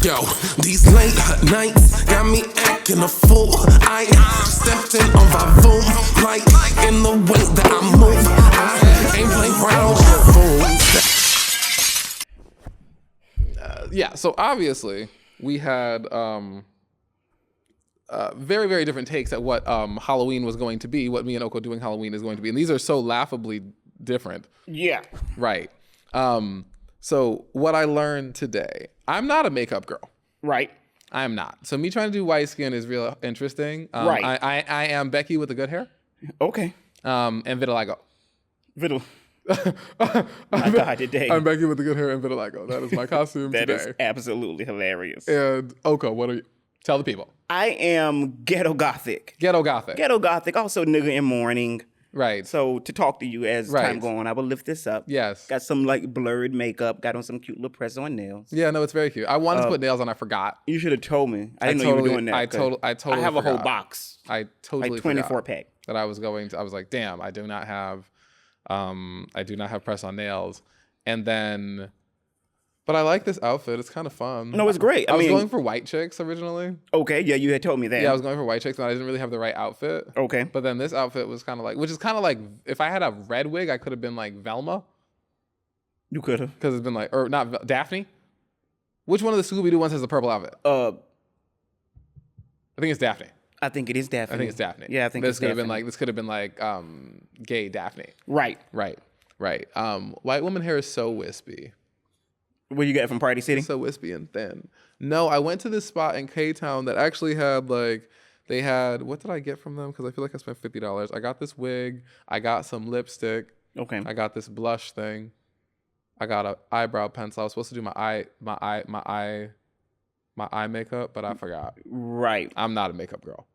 Yo, these late nights got me acting a fool. I stepped in on Vavoom, like in the way that I move. I ain't playing around with fools. Yeah, so obviously we had very, very different takes at what Halloween was going to be, what me and Oko doing Halloween is going to be. And these are so laughably different. Yeah. Right. So what I learned today, I'm not a makeup girl. Right. I am not. So me trying to do white skin is real interesting. Right. I am Becky with the good hair. Okay. And vitiligo. My God, today. I'm Becky with the good hair and vitiligo. That is my costume That today. is absolutely hilarious. And Oko, what are you? Tell the people. I am ghetto gothic. Ghetto gothic. Ghetto gothic, also nigga in mourning. Right. So to talk to you as time go on, I will lift this up. Yes. Got some like blurred makeup. Got on some cute little press-on nails. Yeah, no, it's very cute. I wanted to put nails on. I forgot. You should have told me. I didn't know you were doing that. I totally I have a whole forgot. box. I totally like 24 forgot pack. that I was going to. I was like, damn, I do not have press on nails. And then, but I like this outfit. It's kind of fun. No, it's great. I was going for white chicks originally. Okay, yeah, you had told me that. Yeah, I was going for white chicks, and I didn't really have the right outfit. Okay. But then this outfit was kind of like, which is kind of like, if I had a red wig, I could have been like Velma. You could have. Because it's been like, or not, Daphne? Which one of the Scooby-Doo ones has the purple outfit? I think it's Daphne. I think it is Daphne. I think it's Daphne. Yeah, I think this it's could have Daphne. been like, this could have been like gay Daphne. Right. White woman hair is so wispy. Where you get it from Party City? So wispy and thin. No, I went to this spot in K-Town that actually had like, they had, what did I get from them? Because I feel like I spent $50. I got this wig. I got some lipstick. Okay. I got this blush thing. I got an eyebrow pencil. I was supposed to do my eye makeup, but I forgot. Right. I'm not a makeup girl.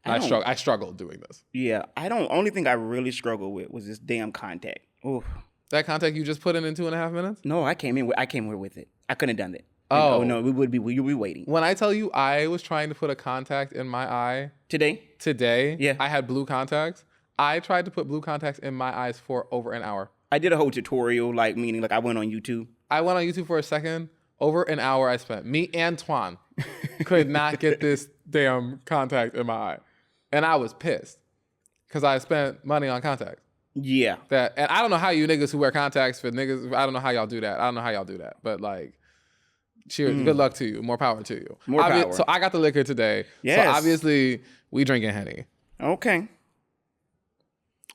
I struggled doing this. Yeah. Only thing I really struggled with was this damn contact. Oof. That contact you just put in 2.5 minutes? No, I came here with it. I couldn't have done that. Oh no, you'd be waiting. When I tell you I was trying to put a contact in my eye today, yeah, I had blue contacts. I tried to put blue contacts in my eyes for over an hour. I did a whole tutorial, meaning I went on YouTube. I went on YouTube for a second. Over an hour I spent. Me and Twan could not get this damn contact in my eye. And I was pissed because I spent money on contacts. Yeah. And I don't know how you niggas who wear contacts for niggas, I don't know how y'all do that. But like, cheers, good luck to you. More power to you. More power. So I got the liquor today. Yes. So obviously we drinking Henny. Okay.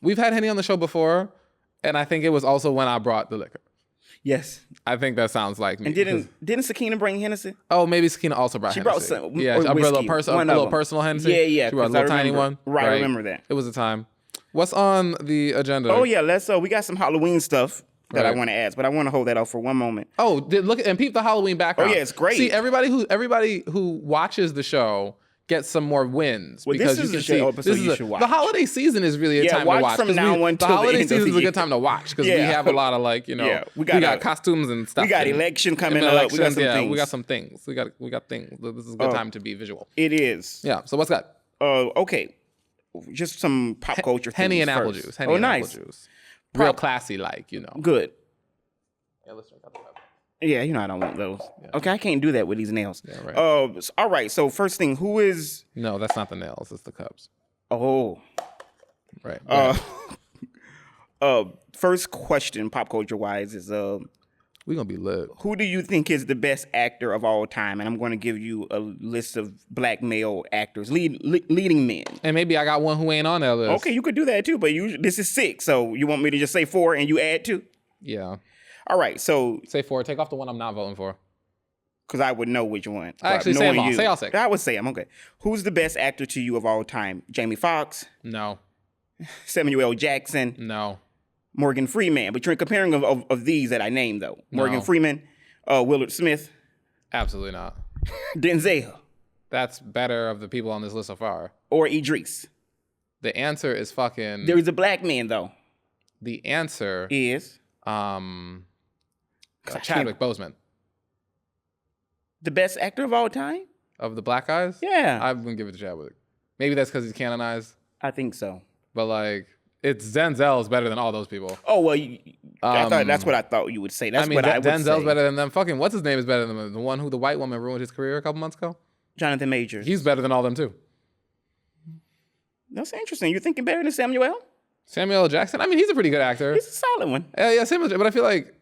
We've had Henny on the show before, and I think it was also when I brought the liquor. Yes. I think that sounds like me. And didn't Sakina bring Hennessy? Oh, maybe Sakina also brought Hennessy. She brought some, yeah, a little personal Hennessy. Yeah. She brought a little tiny one. Right, I remember that. It was a time. What's on the agenda? Oh yeah, we got some Halloween stuff that I Right. want to ask, but I want to hold that off for one moment. Oh, look and peep the Halloween background. Oh yeah, it's great. See, everybody who watches the show gets some more wins because this is you a can see episode you should watch. The holiday season is really a time to watch. From now on the till holiday the end season of the is a year. good time to watch because we Yeah. have a lot of we got got costumes and stuff. We got and election coming up. We got some things. We got some things. We got things. This is a good time to be visual. It is. Yeah. So what's that? Okay. Just some pop culture Henny things and apple first. juice. Henny and nice. apple juice. Real classy, Good. Yeah, let's drink apple juice. Yeah, I don't want those. Yeah. Okay, I can't do that with these nails. Yeah, right. All right. So first thing, who is? No, that's not the nails. It's the cups. Oh. Right. First question, pop culture wise, is we're gonna be lit. Who do you think is the best actor of all time? And I'm going to give you a list of black male actors, leading men. And maybe I got one who ain't on that list. Okay, you could do that too, but this is 6, so you want me to just say 4 and you add 2? Yeah. All right, so say 4. Take off the one I'm not voting for. Because I would know which one. Actually, say them all. Say all 6. I would say them. Okay. Who's the best actor to you of all time? Jamie Foxx? No. Samuel L. Jackson? No. Morgan Freeman. But you're comparing of these that I named, though. Morgan Freeman, Willard Smith. Absolutely not. Denzel. That's better of the people on this list so far. Or Idris. The answer is fucking... There is a black man, though. The answer... is... Chadwick Boseman. The best actor of all time? Of the black guys? Yeah. I'm going to give it to Chadwick. Maybe that's because he's canonized. I think so. But It's Denzel's better than all those people. Oh well, I thought that's what I thought you would say. That's what I would say. Denzel's better than them. Fucking what's his name is better than them. The one who the white woman ruined his career a couple months ago. Jonathan Majors. He's better than all them too. That's interesting. You're thinking better than Samuel L. Samuel L. Jackson. I mean, he's a pretty good actor. He's a solid one. Yeah, Samuel. But I feel like.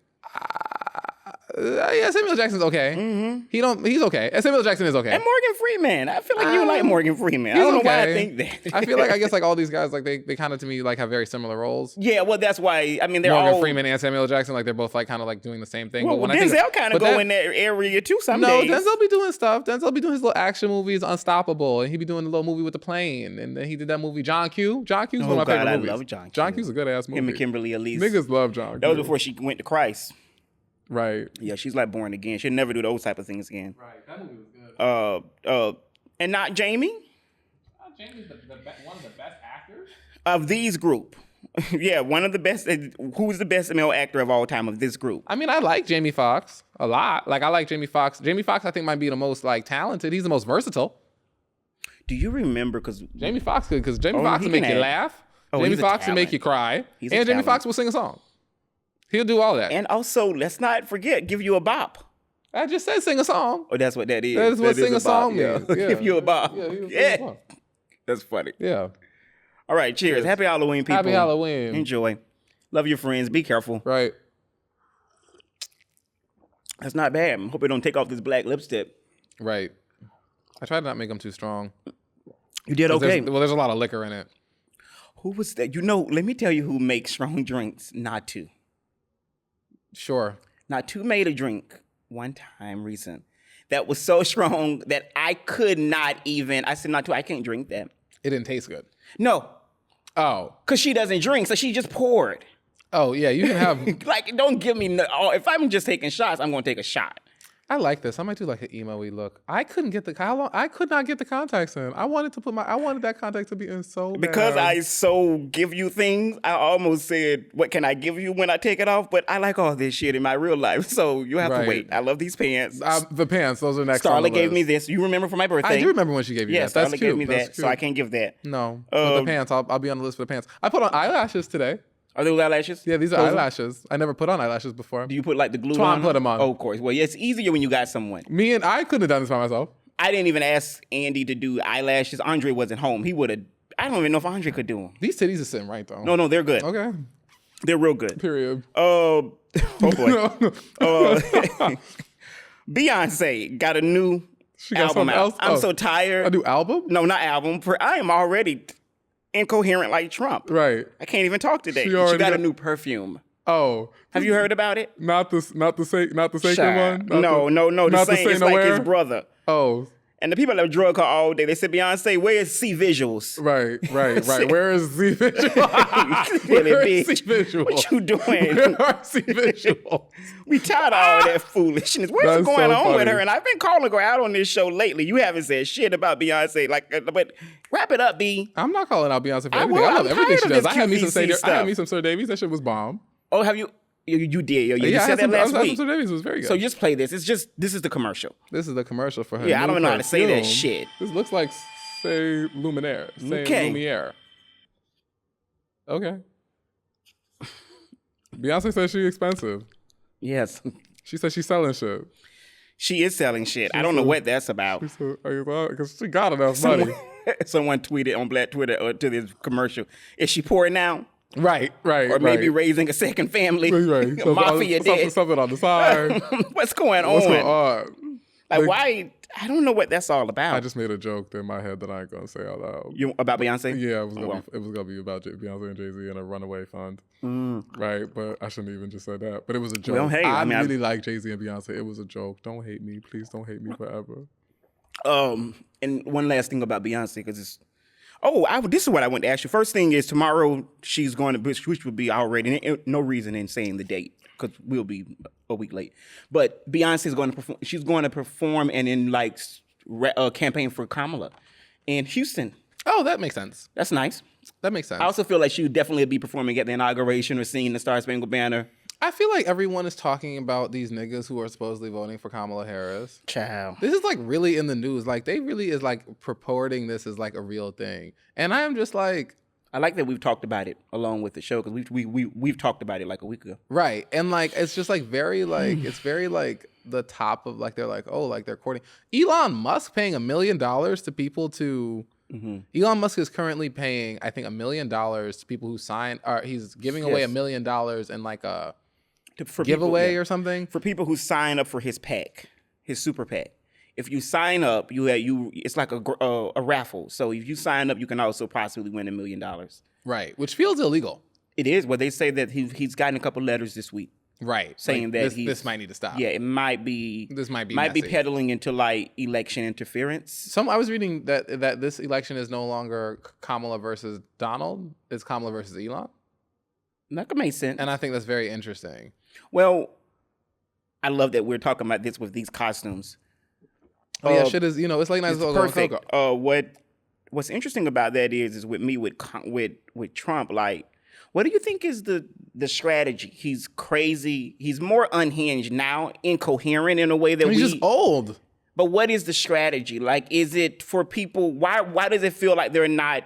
Yeah, Samuel Jackson's okay. Mm-hmm. He's okay. Samuel Jackson is okay. And Morgan Freeman. I feel like you like Morgan Freeman. I don't know why I think that. I feel like I guess like all these guys like they kind of to me like have very similar roles. Yeah, well that's why I mean they're Morgan all Freeman and Samuel Jackson like they're both like kind of like doing the same thing. Well, but when Denzel kind of go in that area too some days. No, Denzel be doing stuff. Denzel be doing his little action movies, Unstoppable, and he be doing a little movie with the plane, and then he did that movie John Q. John Q's one of my favorite movies. I love John Q. John Q's a good ass movie. Him and Kimberly Elise. Niggas love John Q. That was before she went to Christ. Right. Yeah, she's like born again. She'll never do those type of things again. Right. That movie was good. And not Jamie. Jamie's one of the best actors of these group. Yeah, one of the best. Who's the best male actor of all time of this group? I mean, I like Jamie Foxx a lot. Like, I like Jamie Foxx. Jamie Foxx, I think, might be the most like talented. He's the most versatile. Do you remember? Because Jamie Foxx could. Because Jamie Foxx will make you laugh. Jamie Foxx will make you cry. And Jamie Foxx will sing a song. He'll do all that. And also, let's not forget, give you a bop. I just said sing a song. Oh, that's what that is. That is what sing a song means. Yeah. Give you a bop. Yeah. That's funny. Yeah. All right, cheers. Happy Halloween, people. Happy Halloween. Enjoy. Love your friends. Be careful. Right. That's not bad. Hope it don't take off this black lipstick. Right. I tried to not make them too strong. You did okay. There's a lot of liquor in it. Who was that? You know, let me tell you who makes strong drinks. Not to. Sure. Not to made a drink one time recent that was so strong that I could not even. I said not to. I can't drink that. It didn't taste good. No. Oh. Because she doesn't drink, so she just poured. Oh yeah, you can have. Like, don't give me. If I'm just taking shots, I'm going to take a shot. I like this. I might do like an emo-y look. I couldn't get I could not get the contacts in. I wanted that contact to be in so bad. Because I so give you things, I almost said, what can I give you when I take it off? But I like all this shit in my real life, so you have to wait. I love these pants. The pants, those are next. Starla gave me this. You remember for my birthday? I do remember when she gave you that. That's Starla cute. gave me That's that, cute. so I can't give that. No, but the pants, I'll be on the list for the pants. I put on eyelashes today. Are those eyelashes? Yeah, these are eyelashes. I never put on eyelashes before. Do you put like the glue Twan on? Put them on. Oh, of course. Well, yeah, it's easier when you got someone. I couldn't have done this by myself. I didn't even ask Andy to do eyelashes. Andre wasn't home. He would have. I don't even know if Andre could do them. These titties are sitting right though. No, they're good. Okay. They're real good. Period. Oh boy. Beyonce got a new album out. I'm so tired. A new album? No, not album. I am already incoherent like Trump. Right. I can't even talk today. She got a new perfume. Oh. Have you heard about it? Not the sacred one? No. The Saint is like his brother. Oh. And the people that drug her all day, they said, Beyonce, where is C Visuals? Right. Where is C Visuals? Where is C Visuals? What you doing? Where are C Visuals? We tired of all that foolishness. What's going on with her? And I've been calling her out on this show lately. You haven't said shit about Beyonce. But wrap it up, B. I'm not calling out Beyonce for everything. I love everything she does. I had me some Sir Davies. That shit was bomb. Oh, have you? You did. You said that last week. Sir Davies was very good. So just play this. This is the commercial. This is the commercial for her. Yeah, I don't even know how to say that shit. This looks like say Luminaire. Lumiere. Okay. Beyonce says she's expensive. Yes. She said she's selling shit. She is selling shit. I don't know what that's about. Because she got enough money. Someone tweeted on Black Twitter to this commercial. Is she poor now? Right. Or maybe raising a second family. Right. Mafia debt. Something on the side. What's going on? Like, why? I don't know what that's all about. I just made a joke in my head that I ain't gonna say out loud. About Beyonce? Yeah, it was gonna be about Beyonce and Jay-Z and a runaway fund. Right, but I shouldn't even just say that. But it was a joke. Well, hey, I really like Jay-Z and Beyonce. It was a joke. Don't hate me, please. Don't hate me forever. And one last thing about Beyonce, because it's this is what I want to ask you. First thing is tomorrow she's going to, which would be already no reason in saying the date because we'll be a week late. But Beyonce is going to perform. She's going to perform and in like campaign for Kamala in Houston. Oh, that makes sense. That's nice. That makes sense. I also feel like she would definitely be performing at the inauguration or singing the Star Spangled Banner. I feel like everyone is talking about these niggas who are supposedly voting for Kamala Harris. Child. This is like really in the news. Like they really is like purporting this is like a real thing. And I am just like, I like that we've talked about it along with the show because we've talked about it like a week ago. Right. And like it's just like very like it's very like the top of like they're like, oh, like they're courting Elon Musk paying $1 million to people to Elon Musk is currently paying, I think, $1 million to people who sign he's giving away $1 million in like a giveaway or something. For people who sign up for his PAC, his super PAC. If you sign up, it's like a raffle. So if you sign up, you can also possibly win $1 million. Right, which feels illegal. It is. Well, they say that he's gotten a couple letters this week. Right, saying like, that this might need to stop. Yeah, it might be. This might be be peddling into like election interference. I was reading that this election is no longer Kamala versus Donald. It's Kamala versus Elon. That could make sense. And I think that's very interesting. Well, I love that we're talking about this with these costumes. Oh yeah, shit is it's like nice. Perfect. What's interesting about that is with Trump, like, what do you think is the strategy? He's crazy. He's more unhinged now, incoherent in a way that he's just old. But what is the strategy? Like, is it for people? Why does it feel like they're not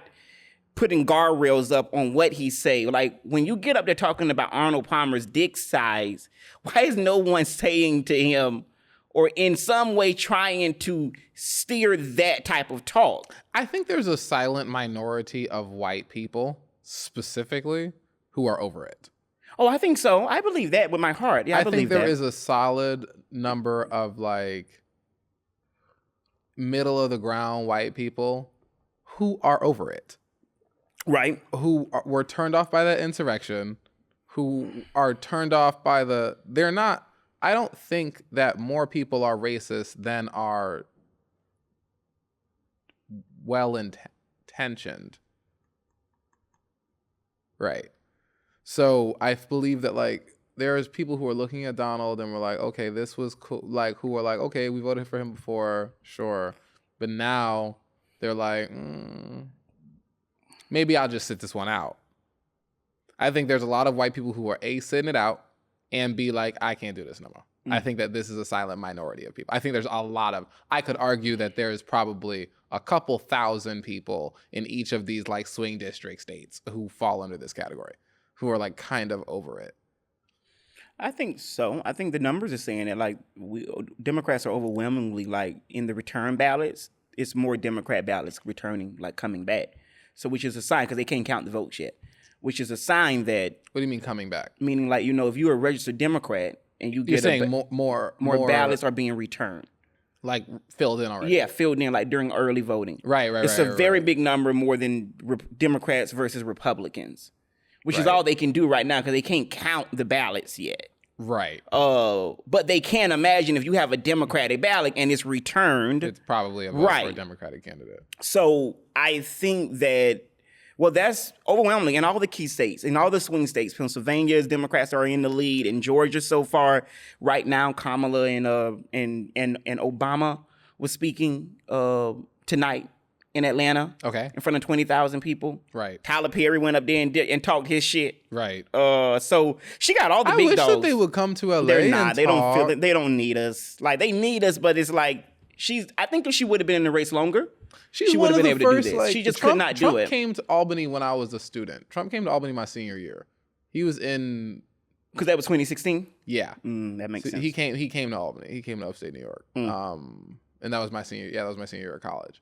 putting guardrails up on what he say? Like, when you get up there talking about Arnold Palmer's dick size, why is no one saying to him or in some way trying to steer that type of talk? I think there's a silent minority of white people specifically who are over it. Oh, I think so. I believe that with my heart. Yeah, I believe think there is a solid number of like middle of the ground white people who are over it. Right. Who were turned off by that insurrection, who are turned off by they're not, I don't think that more people are racist than are well-intentioned. Right. So I believe that like there's people who are looking at Donald and were like, okay, this was cool. Like who are like, okay, we voted for him before, sure. But now they're like, maybe I'll just sit this one out. I think there's a lot of white people who are sitting it out and be like, I can't do this no more. I think that this is a silent minority of people. I think there's a lot of, I could argue that there's probably a couple thousand people in each of these like swing district states who fall under this category, who are like kind of over it. I think so. I think the numbers are saying that like Democrats are overwhelmingly like in the return ballots, it's more Democrat ballots returning, like coming back. So which is a sign, because they can't count the votes yet, which is a sign that. What do you mean coming back? Meaning like, if you're a registered Democrat and you get You're saying more ballots are being returned. Like filled in already. Yeah, filled in like during early voting. Right. It's a very big number more than Democrats versus Republicans, which is all they can do right now because they can't count the ballots yet. Right. But they can imagine if you have a Democratic ballot and it's returned. It's probably a vote for a Democratic candidate. So I think that, well, that's overwhelming in all the key states, in all the swing states. Pennsylvania's Democrats are in the lead. In Georgia so far, right now, Kamala and Obama was speaking tonight in Atlanta. Okay. In front of 20,000 people. Right. Tyler Perry went up there and talked his shit. Right. So she got all the big dogs. I wish that they would come to LA. They're not. They talk. don't feel it. They don't need us. Like, they need us, but it's like I think if she would have been in the race longer, she would have been able to do this. She just could not do it. Trump came to Albany when I was a student. Trump came to Albany my senior year. He was in. Because that was 2016? Yeah. That makes sense. He came to Albany. He came to upstate New York. And that was my senior. Yeah, that was my senior year of college.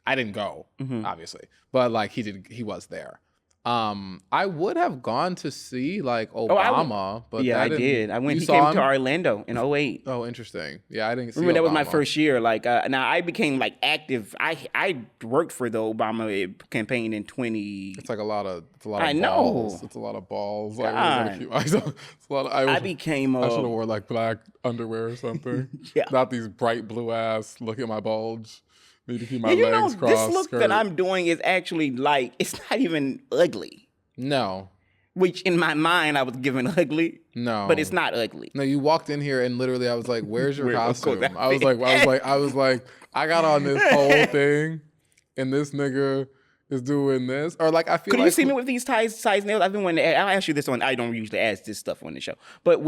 I didn't go, obviously, but like he was there. I would have gone to see like Obama, but yeah, I did. I went. He came to Orlando in 2008. Oh, interesting. Yeah, I didn't see. Remember that was my Obama. first year. Like, now I became like active. I worked for the Obama campaign in 20. It's like a lot of. It's a lot of I balls. know. It's a lot of balls. God. It's a lot of, I became. I should have wore like black underwear or something. Yeah. Not these bright blue ass. Look at my bulge. Need to keep my legs crossed. This look that I'm doing is actually like, it's not even ugly. No. Which in my mind I was given ugly. No. But it's not ugly. No, you walked in here and literally I was like, "Where's your costume?" I was like, I got on this whole thing, and this nigga is doing this, or like I feel. Could you see me with these size nails? I've been wanting to. I'll ask you this one. I don't usually ask this stuff on the show, but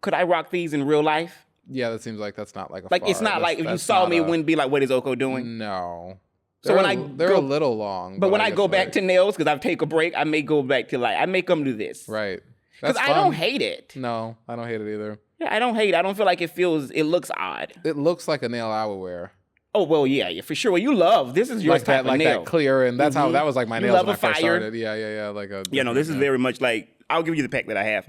could I rock these in real life? Yeah, that seems like that's not like a. Like, it's not like if you saw me, it wouldn't be like, what is Oko doing? No. So they're a little long. but when I guess, go back like, to nails, because I take a break, I may go back to I make them do this. right. Because That's I don't fun. hate it. No, I don't hate it either. Yeah, I don't hate it. I don't feel like it looks odd. It looks like a nail I would wear. Oh, well, yeah, for sure. Well, you love, this is your Like type that, of like nail. that clear, and that's how that was like my You nails love when I a first fire. started. Yeah. Like a. No, this is very much like, I'll give you the pack that I have.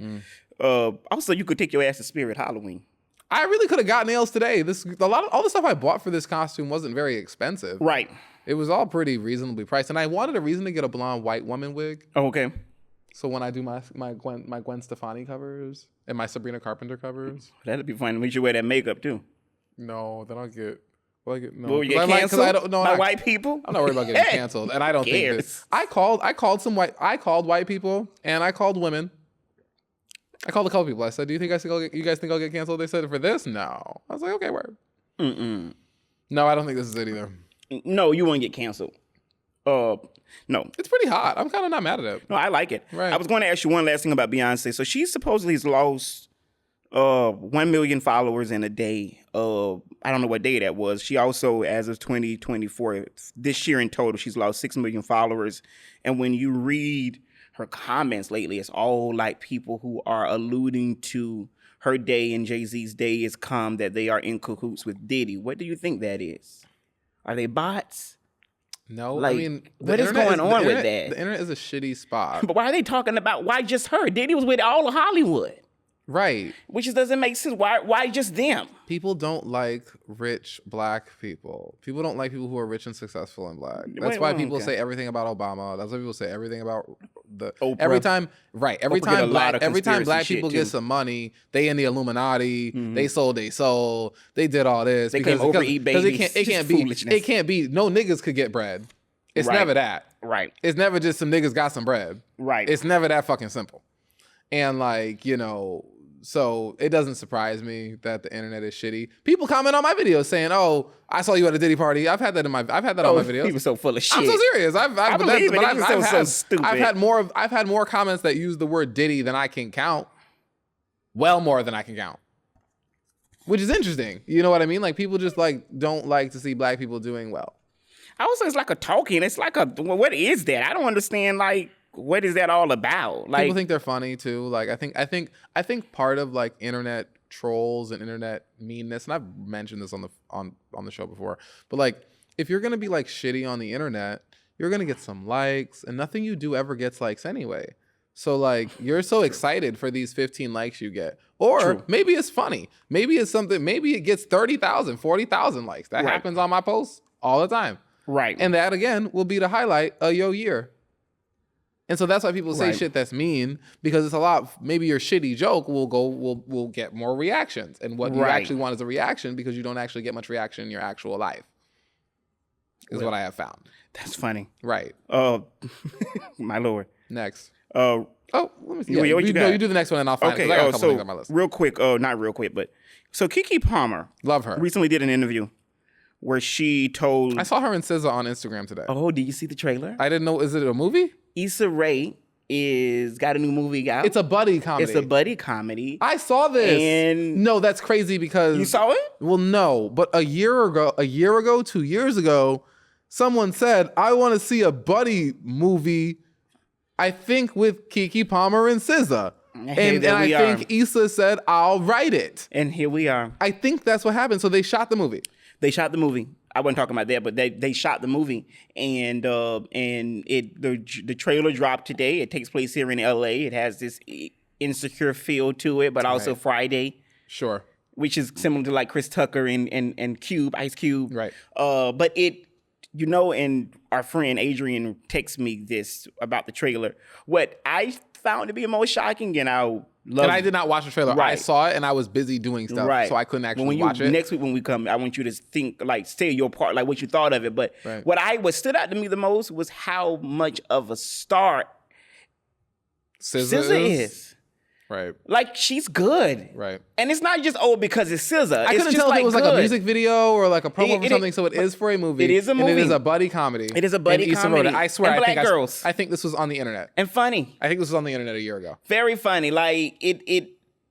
Also, you could take your ass to Spirit Halloween. I really could have got nails today. All the stuff I bought for this costume wasn't very expensive. Right. It was all pretty reasonably priced, and I wanted a reason to get a blonde white woman wig. Oh, okay. So when I do my Gwen Stefani covers and my Sabrina Carpenter covers, That'd be fun. We should wear that makeup too. No, then I'll get. Well, I get no. Will we get Because I don't know. by white people? I'm not worried about getting canceled, and I don't think cares? this. I called white people, and I called women. I called a couple people. I said, "Do you think you guys think I'll get canceled?" They said, "For this, no." I was like, "Okay, word." No, I don't think this is it either. No, you won't get canceled. No. It's pretty hot. I'm kind of not mad at it. No, I like it. Right. I was going to ask you one last thing about Beyonce. So she supposedly has lost 1 million followers in a day. I don't know what day that was. She also, as of 2024, this year in total, she's lost 6 million followers. And when you read her comments lately, it's all like people who are alluding to her day and Jay-Z's day is come, that they are in cahoots with Diddy. What do you think that is? Are they bots? No, Like, I mean, what is going on with that? The internet is a shitty spot. But why are they talking about, why just her? Diddy was with all of Hollywood. Right. Which doesn't make sense. Why just them? People don't like rich black people. People don't like people who are rich and successful and black. That's why people say everything about Obama. That's why people say everything about the Oprah. every time black shit, people too. get some money, they in the Illuminati, they sold their soul, they did all this. They claim overeat babies. It can't Just be foolishness. it can't be no niggas could get bread. It's Right. never that. Right. It's never just some niggas got some bread. Right. It's never that fucking simple. And like, so it doesn't surprise me that the internet is shitty. People comment on my videos saying, "Oh, I saw you at a Diddy party." I've had that on my videos. He was so full of shit. I'm so serious. I believe it. He was so stupid. I've had more comments that use the word Diddy than I can count. Well, more than I can count. Which is interesting. You know what I mean? Like people just like don't like to see black people doing well. I would say it's like a talking. It's like what is that? I don't understand. Like, what is that all about? Like, People think they're funny too. Like I think part of like internet trolls and internet meanness, and I've mentioned this on the show before, but like if you're gonna be like shitty on the internet, you're gonna get some likes, and nothing you do ever gets likes anyway. So like you're so excited for these 15 likes you get. Or True. maybe it's funny. Maybe it's something, maybe it gets 30,000, 40,000 likes. That Right. happens on my posts all the time. right. And that again will be the highlight of your year. And so that's why people say Right. shit that's mean, because it's a lot. Maybe your shitty joke will get more reactions, and what you Right. actually want is a reaction, because you don't actually get much reaction in your actual life. Is what I have found. That's funny. Right. My lord. Next. Oh, Let me see. what you got? No, you do the next one, and I'll find it. okay. 'Cause I got a couple So things on my list. real quick. Not real quick, but so Keke Palmer Love her. recently did an interview where she told. I saw her and SZA on Instagram today. Oh, did you see the trailer? I didn't know. Is it a movie? Issa Rae got a new movie out. It's a buddy comedy. It's a buddy comedy. I saw this. And- no, that's crazy because You saw it? Well, no, but a year ago, 2 years ago, someone said, "I want to see a buddy movie." I think with Keke Palmer and SZA, Hey, and there I we think are. Issa said, "I'll write it." And here we are. I think that's what happened. So they shot the movie. They shot the movie. I wasn't talking about that, but they shot the movie, and the trailer dropped today. It takes place here in LA. It has this insecure feel to it, but also Right. Friday, Sure. which is similar to like Chris Tucker and Cube, Ice Cube. Right. But it, and our friend Adrian texted me this about the trailer. What I found to be most shocking, and I love. And I did not watch the trailer. I Right. saw it and I was busy doing stuff, Right. so I couldn't actually when watch it. Next week when we come, I want you to think, like, say your part, like what you thought of it. But Right. what stood out to me the most was how much of a star SZA is. Right. Like, she's good. Right. And it's not just, because it's SZA. I couldn't tell if it was like a music video or like a promo for something. So it is for a movie. It is a And it movie. is a buddy comedy. It is a buddy And Issa wrote it. comedy. I swear. And I think black girls. I think this was on the internet. And funny. I think this was on the internet a year ago. Very funny. Like,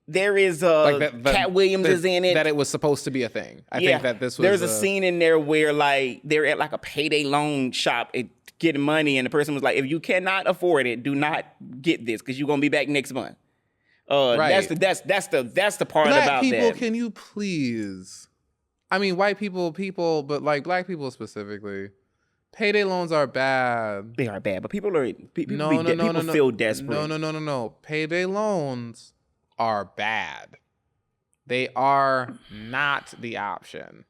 There is Like Cat Williams is in it. That it was supposed to be a thing. I think that this was. There's a scene in there where like they're at like a payday loan shop getting money, and the person was like, "If you cannot afford it, do not get this because you're gonna be back next month." Right. That's the part Black about people, that. can you please? I mean, white people, but like black people specifically, payday loans are bad. They are bad, but people No. feel desperate. No. Payday loans are bad. They are not the option.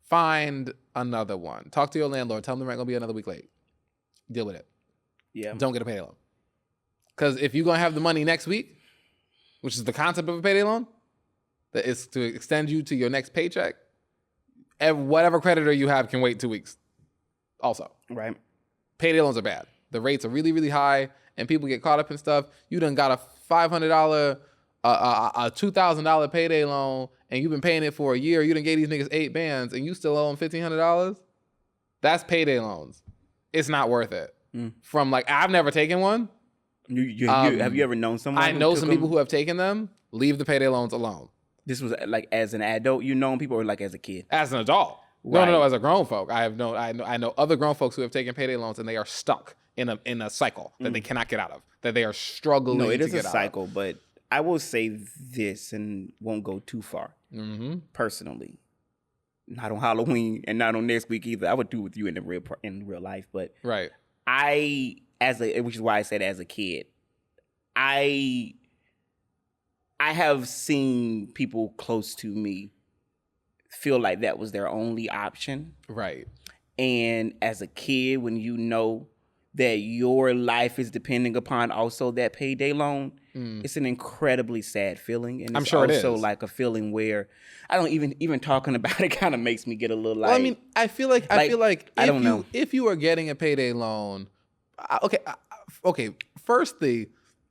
Find another one. Talk to your landlord. Tell them the rent gonna be another week late. Deal with it. Yeah. Don't get a payday loan. Because if you're gonna have the money next week, which is the concept of a payday loan, that is to extend you to your next paycheck, and whatever creditor you have can wait 2 weeks. Also, Right. payday loans are bad. The rates are really, really high, and people get caught up in stuff. You done got a $500, a $2,000 payday loan, and you've been paying it for a year. You done gave these niggas 8 bands, and you still owe them $1,500. That's payday loans. It's not worth it. From like, I've never taken one. Have you ever known someone? I who know took some them? people who have taken them. Leave the payday loans alone. This was like as an adult, you know people, or like as a kid. As an adult. Right. No. As a grown folk, I know other grown folks who have taken payday loans and they are stuck in a cycle that they cannot get out of. That they are struggling. No, it to is get a cycle, but I will say this and won't go too far. Personally, not on Halloween and not on next week either. I would do with you in real life, but Right. which is why I said as a kid, I have seen people close to me feel like that was their only option. Right. And as a kid, when you know that your life is depending upon also that payday loan, it's an incredibly sad feeling. And I'm it's sure it also is. like a feeling where I don't even talking about it kind of makes me get a little like. Well, I mean, I feel like I don't know. if you are getting a payday loan, okay. Firstly,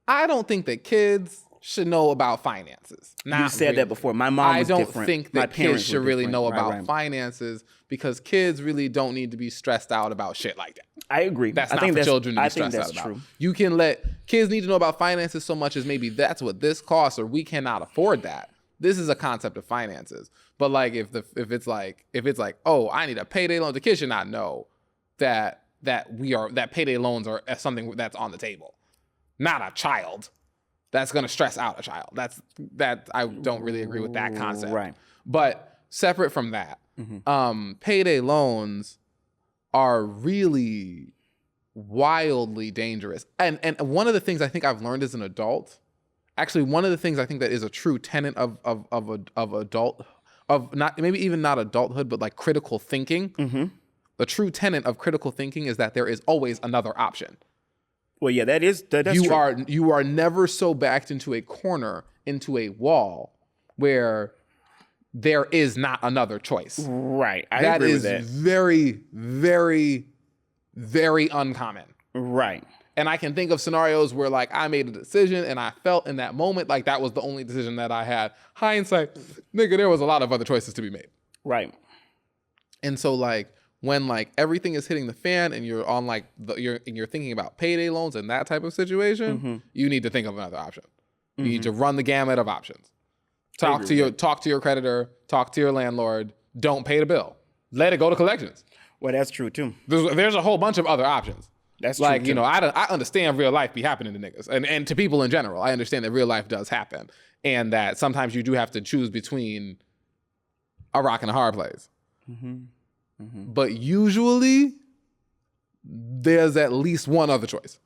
I don't think that kids should know about finances. You said that before. My mom was different. I don't think My that parents kids were should really different. know Right, about right. finances because kids really don't need to be stressed out about shit like that. I agree. That's I not think for that's- children to I be think stressed out that's about. true. You can let kids need to know about finances so much as maybe that's what this costs or we cannot afford that. This is a concept of finances. But like if it's like, oh, I need a payday loan, the kids should not know that payday loans are something that's on the table. Not a child. That's gonna stress out a child. I don't really agree with that concept. Right. But separate from that, payday loans are really wildly dangerous. And one of the things I think I've learned as an adult, actually one of the things I think that is a true tenet of adult, of not maybe even not adulthood, but like critical thinking. The true tenet of critical thinking is that there is always another option. Well, yeah, that's true. You are never so backed into a corner, into a wall, where there is not another choice. Right. I agree with that. That is very, very, very uncommon. Right. And I can think of scenarios where like I made a decision and I felt in that moment like that was the only decision that I had. Hindsight, nigga, there was a lot of other choices to be made. Right. And so like when like everything is hitting the fan and you're on like you're thinking about payday loans and that type of situation, you need to think of another option. You need to run the gamut of options. Talk to your creditor, talk to your landlord, don't pay the bill. Let it go to collections. Well, that's true too. There's a whole bunch of other options. That's like, true, you too. know, I understand real life be happening to niggas and to people in general. I understand that real life does happen and that sometimes you do have to choose between a rock and a hard place. But usually there's at least one other choice.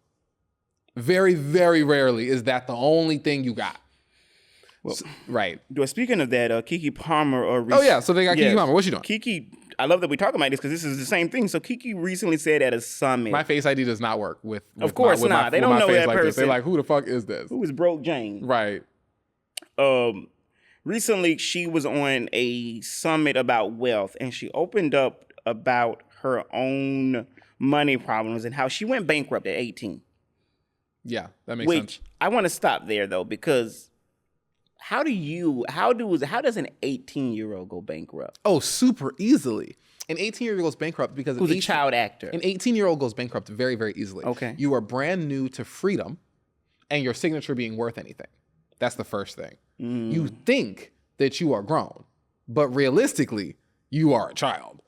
Very, very rarely is that the only thing you got. Well, right. Speaking of that, Kiki Palmer. Oh yeah, so they got Kiki Palmer. What's she doing? Kiki, I love that we talk about this because this is the same thing. So Kiki recently said at a summit. My Face ID does not work with of course my, not. They don't know that like person. This. They're like, who the fuck is this? Who is Broke Jane? Right. Recently, she was on a summit about wealth, and she opened up about her own money problems and how she went bankrupt at 18. Yeah, that makes sense. I want to stop there though, because how does an 18-year-old go bankrupt? Oh, super easily. An 18-year-old goes bankrupt because who's a child actor. An 18-year-old goes bankrupt very, very easily. Okay. You are brand new to freedom, and your signature being worth anything. That's the first thing. You think that you are grown, but realistically, you are a child.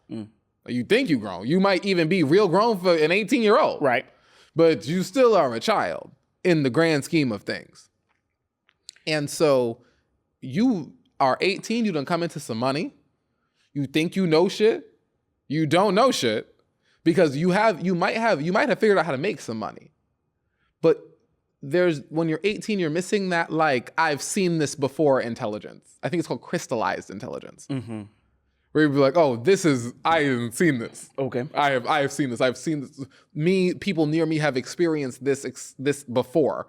You think you grown. You might even be real grown for an 18-year-old. Right. But you still are a child in the grand scheme of things. And so you are 18, you done come into some money. You think you know shit. You don't know shit because you might have figured out how to make some money. But when you're 18, you're missing that, like, I've seen this before intelligence. I think it's called crystallized intelligence. Where you'd be like, oh, I haven't seen this. Okay. I have seen this. I've seen this. People near me have experienced this before.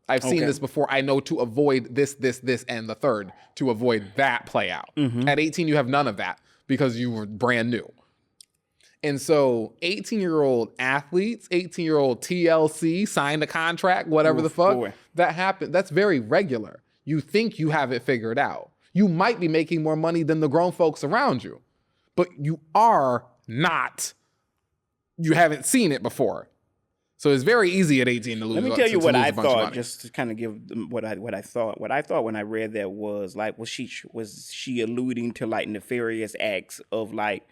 I've seen this before. I know to avoid this, and the third, to avoid that play out. At 18, you have none of that because you were brand new. And so 18-year-old athletes, 18-year-old TLC, signed a contract, whatever the fuck, that happened. That's very regular. You think you have it figured out. You might be making more money than the grown folks around you, but you are not. You haven't seen it before. So it's very easy at 18 to lose. Let me tell you what I thought, just to kind of give them what I thought. What I thought when I read that was like, was she alluding to like nefarious acts of like,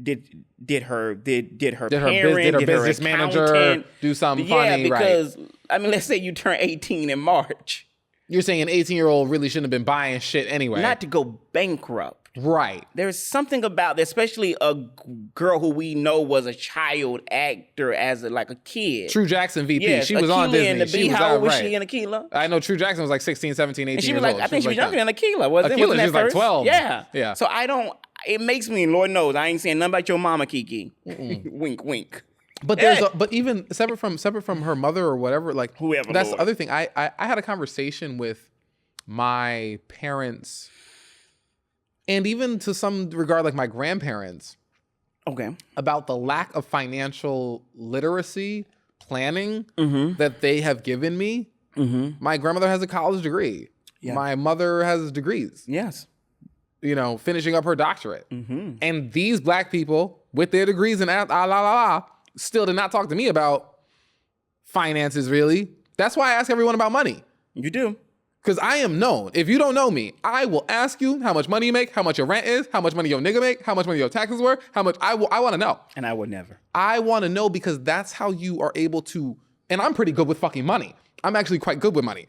did her business manager do something funny? Because right. I mean, let's say you turn 18 in March. You're saying an 18-year-old really shouldn't have been buying shit anyway. Not to go bankrupt. Right. There's something about that, especially a girl who we know was a child actor as a kid. True Jackson VP. Yes, she was on Disney. In the she was How old was right. she in Aquila? I know True Jackson was like 16, 17, 18 and she years was old. I think she was like younger than Aquila. Wasn't Aquila, she was like first? 12. Yeah. Yeah. So it makes me, Lord knows, I ain't saying nothing about your mama, Kiki. Wink, wink. But but even separate from her mother or whatever, like whoever. That's Lord. the other thing. I had a conversation with my parents, and even to some regard, like my grandparents, about the lack of financial literacy planning that they have given me. My grandmother has a college degree. Yeah. My mother has degrees. Yes. Finishing up her doctorate. And these black people with their degrees and still did not talk to me about finances, really. That's why I ask everyone about money. You do. Because I am known. If you don't know me, I will ask you how much money you make, how much your rent is, how much money your nigga make, how much money your taxes were, how much I want to know. And I would never. I want to know because that's how you are able to, and I'm pretty good with fucking money. I'm actually quite good with money.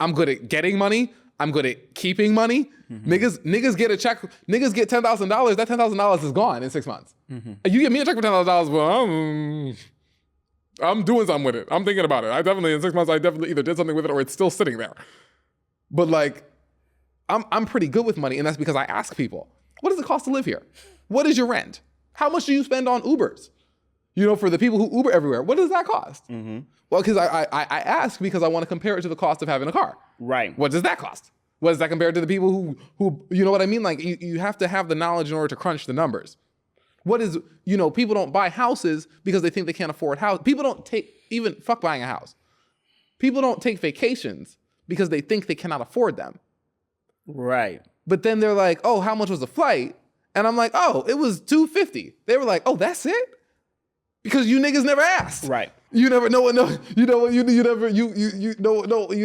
I'm good at getting money. I'm good at keeping money. Niggas get a check. Niggas get $10,000. That $10,000 is gone in 6 months. You give me a check for $10,000. Well, I'm doing something with it. I'm thinking about it. In 6 months, I definitely either did something with it or it's still sitting there. But I'm pretty good with money, and that's because I ask people, what does it cost to live here? What is your rent? How much do you spend on Ubers? For the people who Uber everywhere, what does that cost? Well, because I ask because I want to compare it to the cost of having a car. Right. What does that cost? What does that compare to the people who you know what I mean? Like you have to have the knowledge in order to crunch the numbers. People don't buy houses because they think they can't afford house. People don't fuck buying a house. People don't take vacations because they think they cannot afford them. Right. But then they're like, oh, how much was the flight? And I'm like, oh, it was $250. They were like, oh, that's it? Because you niggas never asked. Right. You never know. You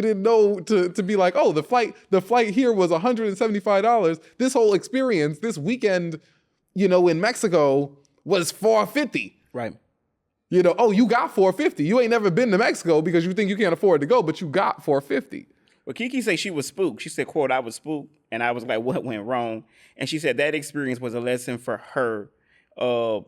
didn't know to be like, oh, the flight here was $175. This whole experience, this weekend, in Mexico was $450. Right. Oh, you got $450. You ain't never been to Mexico because you think you can't afford to go, but you got $450. Well, Kiki said she was spooked. She said, quote, I was spooked. And I was like, what went wrong? And she said that experience was a lesson for her to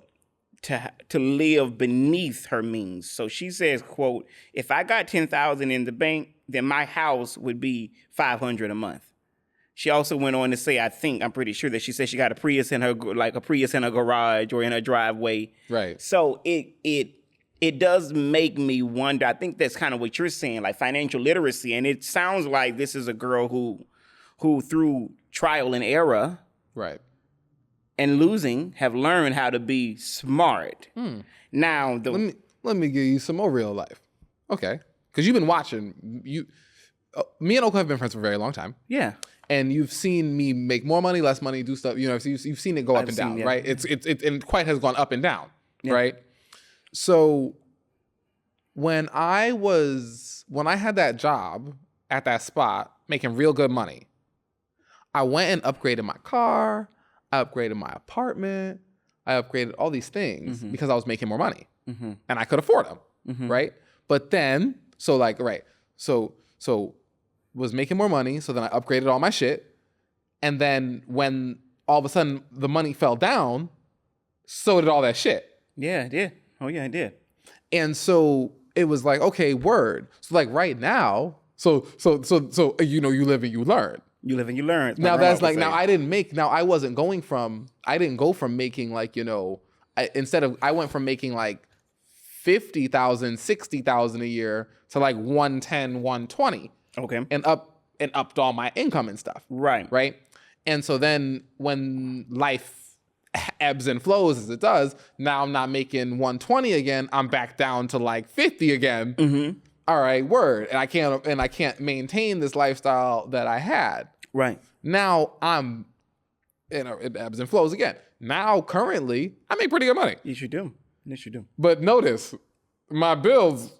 live beneath her means. So she says, quote, if I got $10,000 in the bank, then my house would be $500 a month. She also went on to say, I'm pretty sure that she said she got a Prius in her garage or in her driveway. Right. So it does make me wonder. I think that's kind of what you're saying, like financial literacy. And it sounds like this is a girl who through trial and error, right, and losing, have learned how to be smart. Now, let me give you some more real life. Okay. Because you've been watching. Me and Oka have been friends for a very long time. Yeah. And you've seen me make more money, less money, do stuff. You've seen it go up and down, yeah. Right? It quite has gone up and down, yeah. Right? So when I had that job at that spot, making real good money. I went and upgraded my car. I upgraded my apartment. I upgraded all these things because I was making more money and I could afford them, right? But then, so was making more money. So then I upgraded all my shit. And then when all of a sudden the money fell down, so did all that shit. Yeah, it did. Oh yeah, it did. And so it was like, okay, word. So like right now, so you know, you live and you learn. You live and you learn. Now that's like, now I didn't go from making like, you know, I went from making like 50,000, 60,000 a year to like 110, 120. Okay. And upped all my income and stuff. Right. Right. And so then when life ebbs and flows as it does, now I'm not making 120 again. I'm back down to like 50 again. All right, word. And I can't maintain this lifestyle that I had. Right. Now I'm, you know, it ebbs and flows again. Now currently I make pretty good money. Yes, you do. Yes, you do. But notice my bills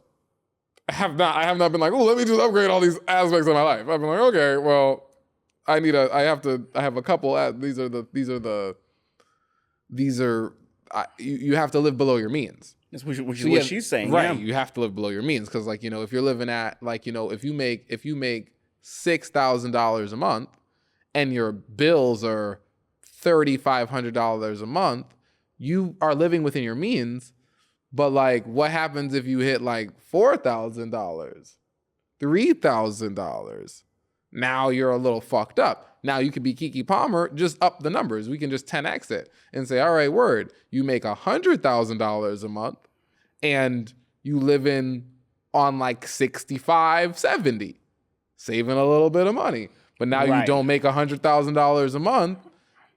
I have not been like, oh, let me just upgrade all these aspects of my life. I've been like, okay, well, I have a couple. You have to live below your means. That's what she's saying. Right. Yeah. You have to live below your means. Cause like, you know, if you're living at like, you know, if you make $6,000 a month and your bills are $3,500 a month, you are living within your means. But like, what happens if you hit like $4,000, $3,000? Now you're a little fucked up. Now you could be Keke Palmer, just up the numbers. We can just 10x it and say, all right, word, you make $100,000 a month and you live on like 65, 70, saving a little bit of money. But now you don't make $100,000 a month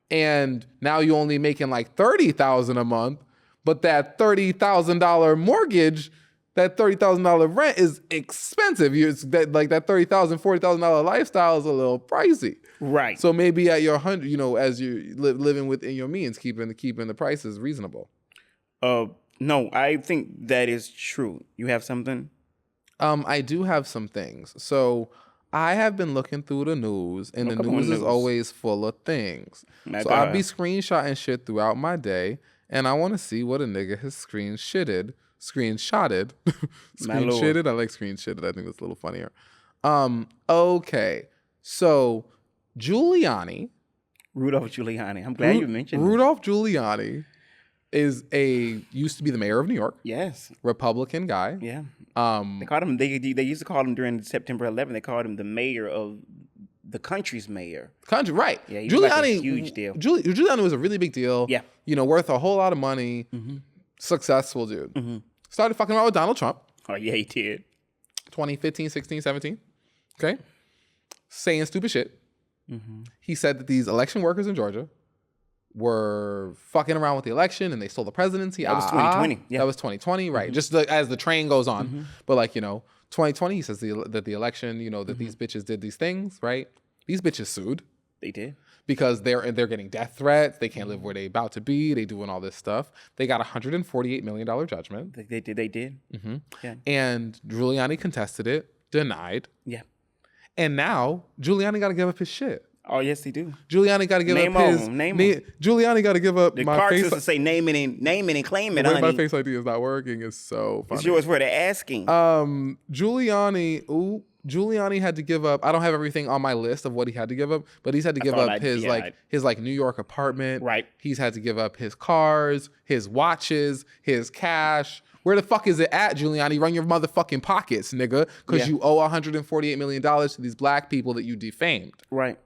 and now you only making like $30,000 a month. But that $30,000 mortgage, that $30,000 rent is expensive. That $30,000, $40,000 lifestyle is a little pricey. Right. So maybe at your 100, you know, as you living within your means, keeping the prices reasonable. No, I think that is true. You have something? I do have some things. So I have been looking through the news, and the news is always full of things. So I'll be screenshotting shit throughout my day. And I want to see what a nigga has screenshotted. Screenshotted. I like screenshotted. I think that's a little funnier. Okay. So Giuliani. Rudolph Giuliani. I'm glad you mentioned Rudolph Giuliani used to be the mayor of New York. Yes. Republican guy. Yeah. They called him, they used to call him during September 11th, they called him the mayor of the country's mayor. Right. Yeah, he was Giuliani, like a huge deal. Giuliani was a really big deal. Yeah. You know, worth a whole lot of money. Successful dude. Started fucking around with Donald Trump. Oh, yeah, he did. 2015, 16, 17. Okay. Saying stupid shit. He said that these election workers in Georgia were fucking around with the election and they stole the presidency. That was 2020. Yeah. That was 2020, right. Just as the train goes on. But like, you know, 2020, he says that the election, you know, that these bitches did these things, right? These bitches sued. They did. Because they're getting death threats. They can't live where they about to be. They doing all this stuff. They got a $148 million judgment. They did. Yeah. And Giuliani contested it, denied. Yeah. And now Giuliani got to give up his shit. Oh, yes, he do. Giuliani got to give up his name. Giuliani got to give up the my card face. system say name it and claim it. The way my face ID is not working is so funny. It's yours for the asking. Giuliani had to give up. I don't have everything on my list of what he had to give up, but he's had to give up his New York apartment. Right. He's had to give up his cars, his watches, his cash. Where the fuck is it at, Giuliani? Run your motherfucking pockets, nigga, because you owe $148 million to these black people that you defamed. Right.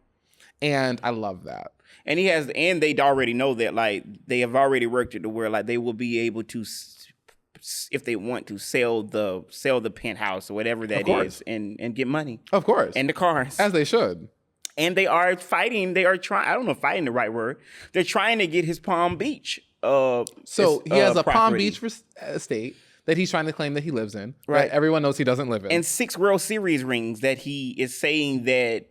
And I love that. And they'd already know that, like, they have already worked it to where, like, they will be able to, if they want to, sell the penthouse or whatever that is and get money. Of course. And the cars. As they should. And they are trying, I don't know if fighting the right word. They're trying to get his Palm Beach he has a property. Palm Beach estate that he's trying to claim that he lives in. Right. That everyone knows he doesn't live in. And 6 World Series rings that he is saying that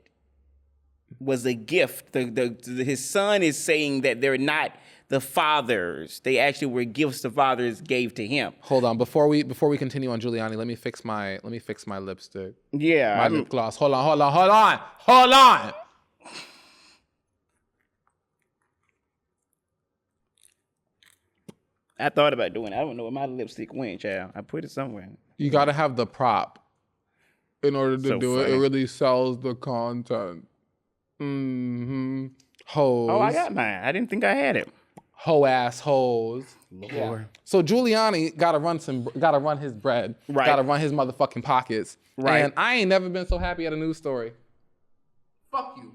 was a gift. His son is saying that they're not the fathers. They actually were gifts the fathers gave to him. Hold on, before we continue on Giuliani, let me fix my lipstick. Yeah, My lip gloss. Hold on. I thought about doing it. I don't know where my lipstick went, child. I put it somewhere. You got to have the prop in order to So do it. funny. It really sells the content. Hoes. Oh, I got mine. I didn't think I had it. Hoe ass hoes. Lord. Yeah. So Giuliani gotta run his bread. Right. Gotta run his motherfucking pockets. Right. And I ain't never been so happy at a news story. Fuck you.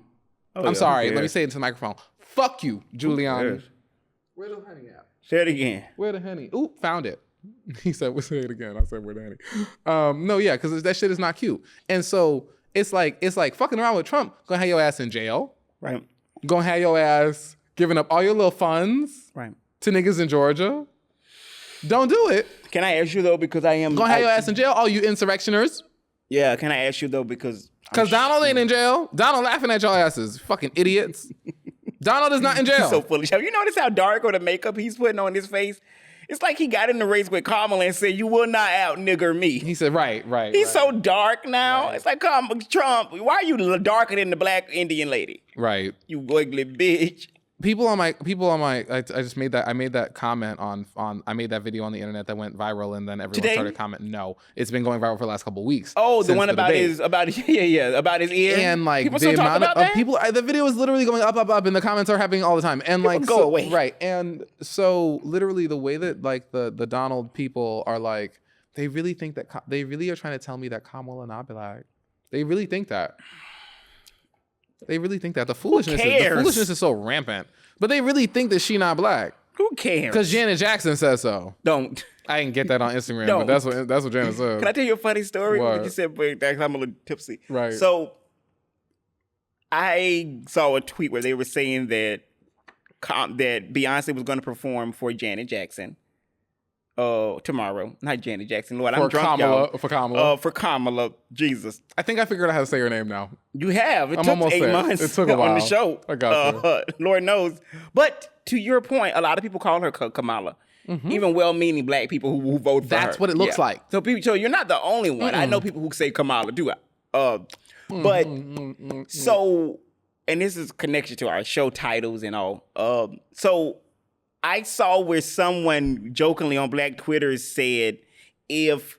Oh, I'm yeah, sorry. who Let me cares? say it to the microphone. Fuck you, Giuliani. cares? Where the honey at? Say it again. Where the honey? Ooh, found it. He said, we'll say it again. I said, where the honey? No, yeah, because that shit is not cute. And so it's like fucking around with Trump. Gonna have your ass in jail. Right. Gonna have your ass giving up all your little funds Right. to niggas in Georgia. Don't do it. Can I ask you though, because I am Gonna have your ass in jail, all you insurrectioners. Yeah, can I ask you though, because Because Donald ain't in jail. Donald laughing at y'all asses. Fucking idiots. Donald is not in jail. he's so foolish. Have you noticed how dark or the makeup he's putting on his face? It's like he got in the race with Kamala and said, "You will not out nigger me." He said, right. He's so dark now. Right. It's like, Trump, why are you darker than the black Indian lady? right. You ugly bitch. People on my I just made that comment on I made that video on the internet that went viral, and then everyone Today? started commenting. No, it's been going viral for the last couple of weeks. Oh, the since one about debate. about his ear. And like people the still talk amount about of that? people, the video is literally going up, and the comments are happening all the time. And like, go so, away. right? And so, literally, the way that like the Donald people are like, they really think that they really are trying to tell me that Kamala not black. They really think that. They really think that the foolishness is so rampant. But they really think that she not black. Who cares? Because Janet Jackson says so. Don't. I didn't get that on Instagram, Don't. but that's what Janet said. Can I tell you a funny story? What? You said, but I'm a little tipsy. Right. So I saw a tweet where they were saying that Beyonce was going to perform for Janet Jackson tomorrow. Not Janet Jackson. Lord, I'm drunk, y'all. For Kamala. For Kamala. Jesus. I think I figured out how to say her name now. You have. It I'm took almost 8 there. months It took a on while. the show. I got Lord knows. But to your point, a lot of people call her Kamala. Even well-meaning black people who vote for her. That's what it looks like. So you're not the only one. I know people who say Kamala too. But so, and this is connection to our show titles and all. So I saw where someone jokingly on Black Twitter said, if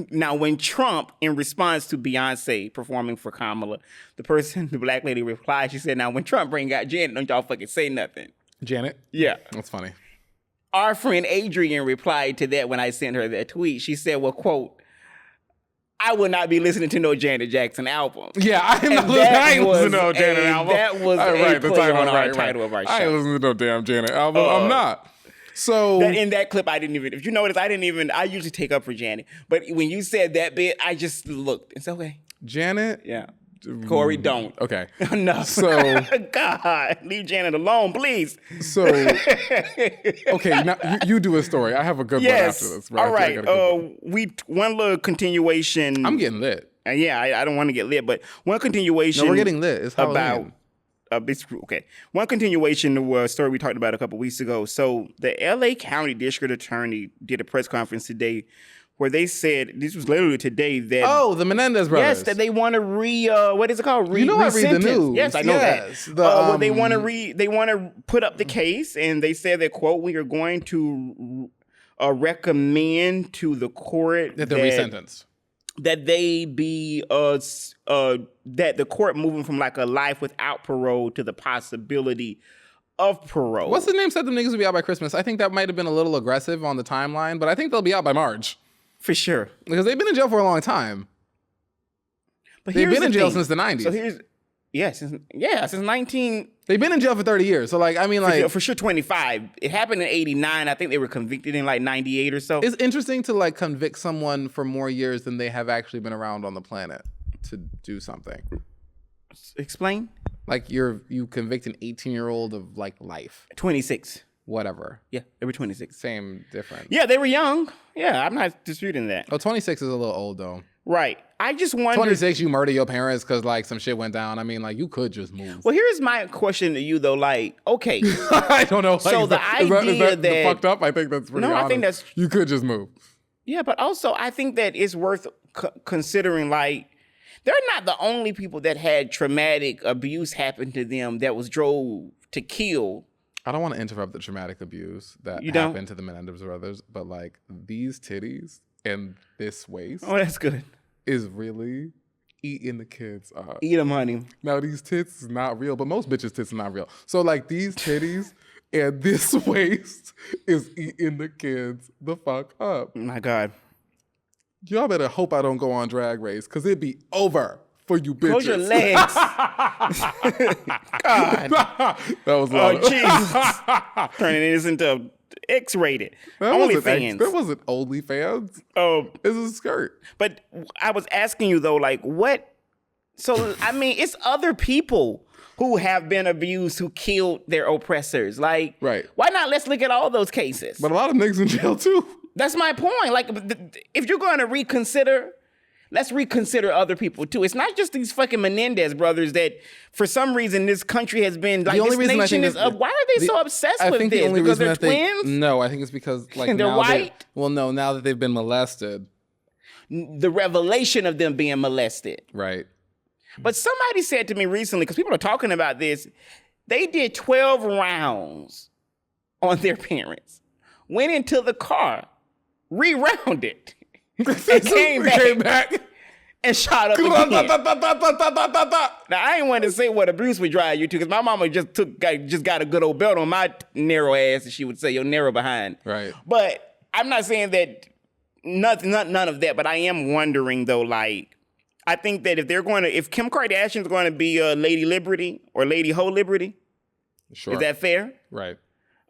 now when Trump, in response to Beyonce performing for Kamala, the black lady replied, she said, now when Trump bring out Janet, don't y'all fucking say nothing. Janet? Yeah. That's funny. Our friend Adrian replied to that when I sent her that tweet. She said, well, quote, I will not be listening to no Janet Jackson album. Yeah, I ain't And listening to no was Janet a- album. that was All a the play on our right. title of our I ain't show. listening to no damn Janet album. I'm not. So In that clip, I didn't even, if you notice, I usually take up for Janet. But when you said that bit, I just looked. It's okay. Janet? Yeah. Corey, don't. Okay. Enough. So God, leave Janet alone, please. So okay, now you do a story. I have a good one after this. All I right. got a good one. One little continuation. I'm getting lit. I don't want to get lit, but one continuation. No, we're getting lit. It's Halloween. Okay. One continuation to a story we talked about a couple weeks ago. So the LA County District Attorney did a press conference today where they said, this was literally today, that the Menendez brothers. yes, that they want to what is it called? You know I read the re-sentence. news. Yes, I know Yes. that. The, they want to put up the case, and they said that, quote, we are going to recommend to the court that they're resentenced. that they be that the court moving from like a life without parole to the possibility of parole. What's the name said them niggas would be out by Christmas? I think that might have been a little aggressive on the timeline, but I think they'll be out by March. For sure. Because they've been in jail for a long time. But They've here's been in the jail thing. since the 90s. So since 19 They've been in jail for 30 years. So like, I mean, like, for sure 25. It happened in 89. I think they were convicted in like 98 or so. it's interesting to like convict someone for more years than they have actually been around on the planet to do something. Explain. Like you convict an 18-year-old of like life, 26. whatever. Yeah, they were 26. Same difference. Yeah, they were young. Yeah, I'm not disputing that. Oh, 26 is a little old though. Right. I just wonder. 26, you murder your parents because like some shit went down. I mean, like you could just move. Well, here's my question to you though. Like, okay, I don't know. Like, So the idea is that- fucked up. I think that's pretty No, I think honest. that's- You could just move. yeah, but also I think that it's worth considering. Like, they're not the only people that had traumatic abuse happen to them that was drove to kill. I don't want to interrupt the traumatic abuse that You don't? happened to the Menendez brothers, but like these titties and this waist Oh, that's good. is really eating the kids up. Eat them, honey. Now these tits is not real, but most bitches' tits are not real. So like these titties and this waist is eating the kids the fuck up. Oh my God. Y'all better hope I don't go on Drag Race, cause it'd be over for you bitches. Close your legs. God. That was Oh, long. Jesus. Turning this into X-rated. OnlyFans. That wasn't OnlyFans. Oh, It's a skirt. but I was asking you though, like, what? So I mean, it's other people who have been abused who killed their oppressors. Like, Right. why not? Let's look at all those cases. But a lot of niggas in jail too. That's my point. Like, if you're going to reconsider, let's reconsider other people too. It's not just these fucking Menendez brothers that, for some reason, this country has been like. This nation is. Why are they so obsessed with this? Because they're twins. No, I think it's because like And they're now white? now that they've been molested. The revelation of them being molested. Right. But somebody said to me recently, because people are talking about this, they did 12 rounds on their parents, went into the car, rewounded, and came back and shot up again. Now, I ain't want to say what abuse would drive you to, because my mama just got a good old belt on my narrow ass, as she would say, your narrow behind. Right. But I'm not saying that none of that, but I am wondering though, like, I think that if Kim Kardashian's going to be Lady Liberty or Lady Ho Liberty, Sure. is that fair? Right.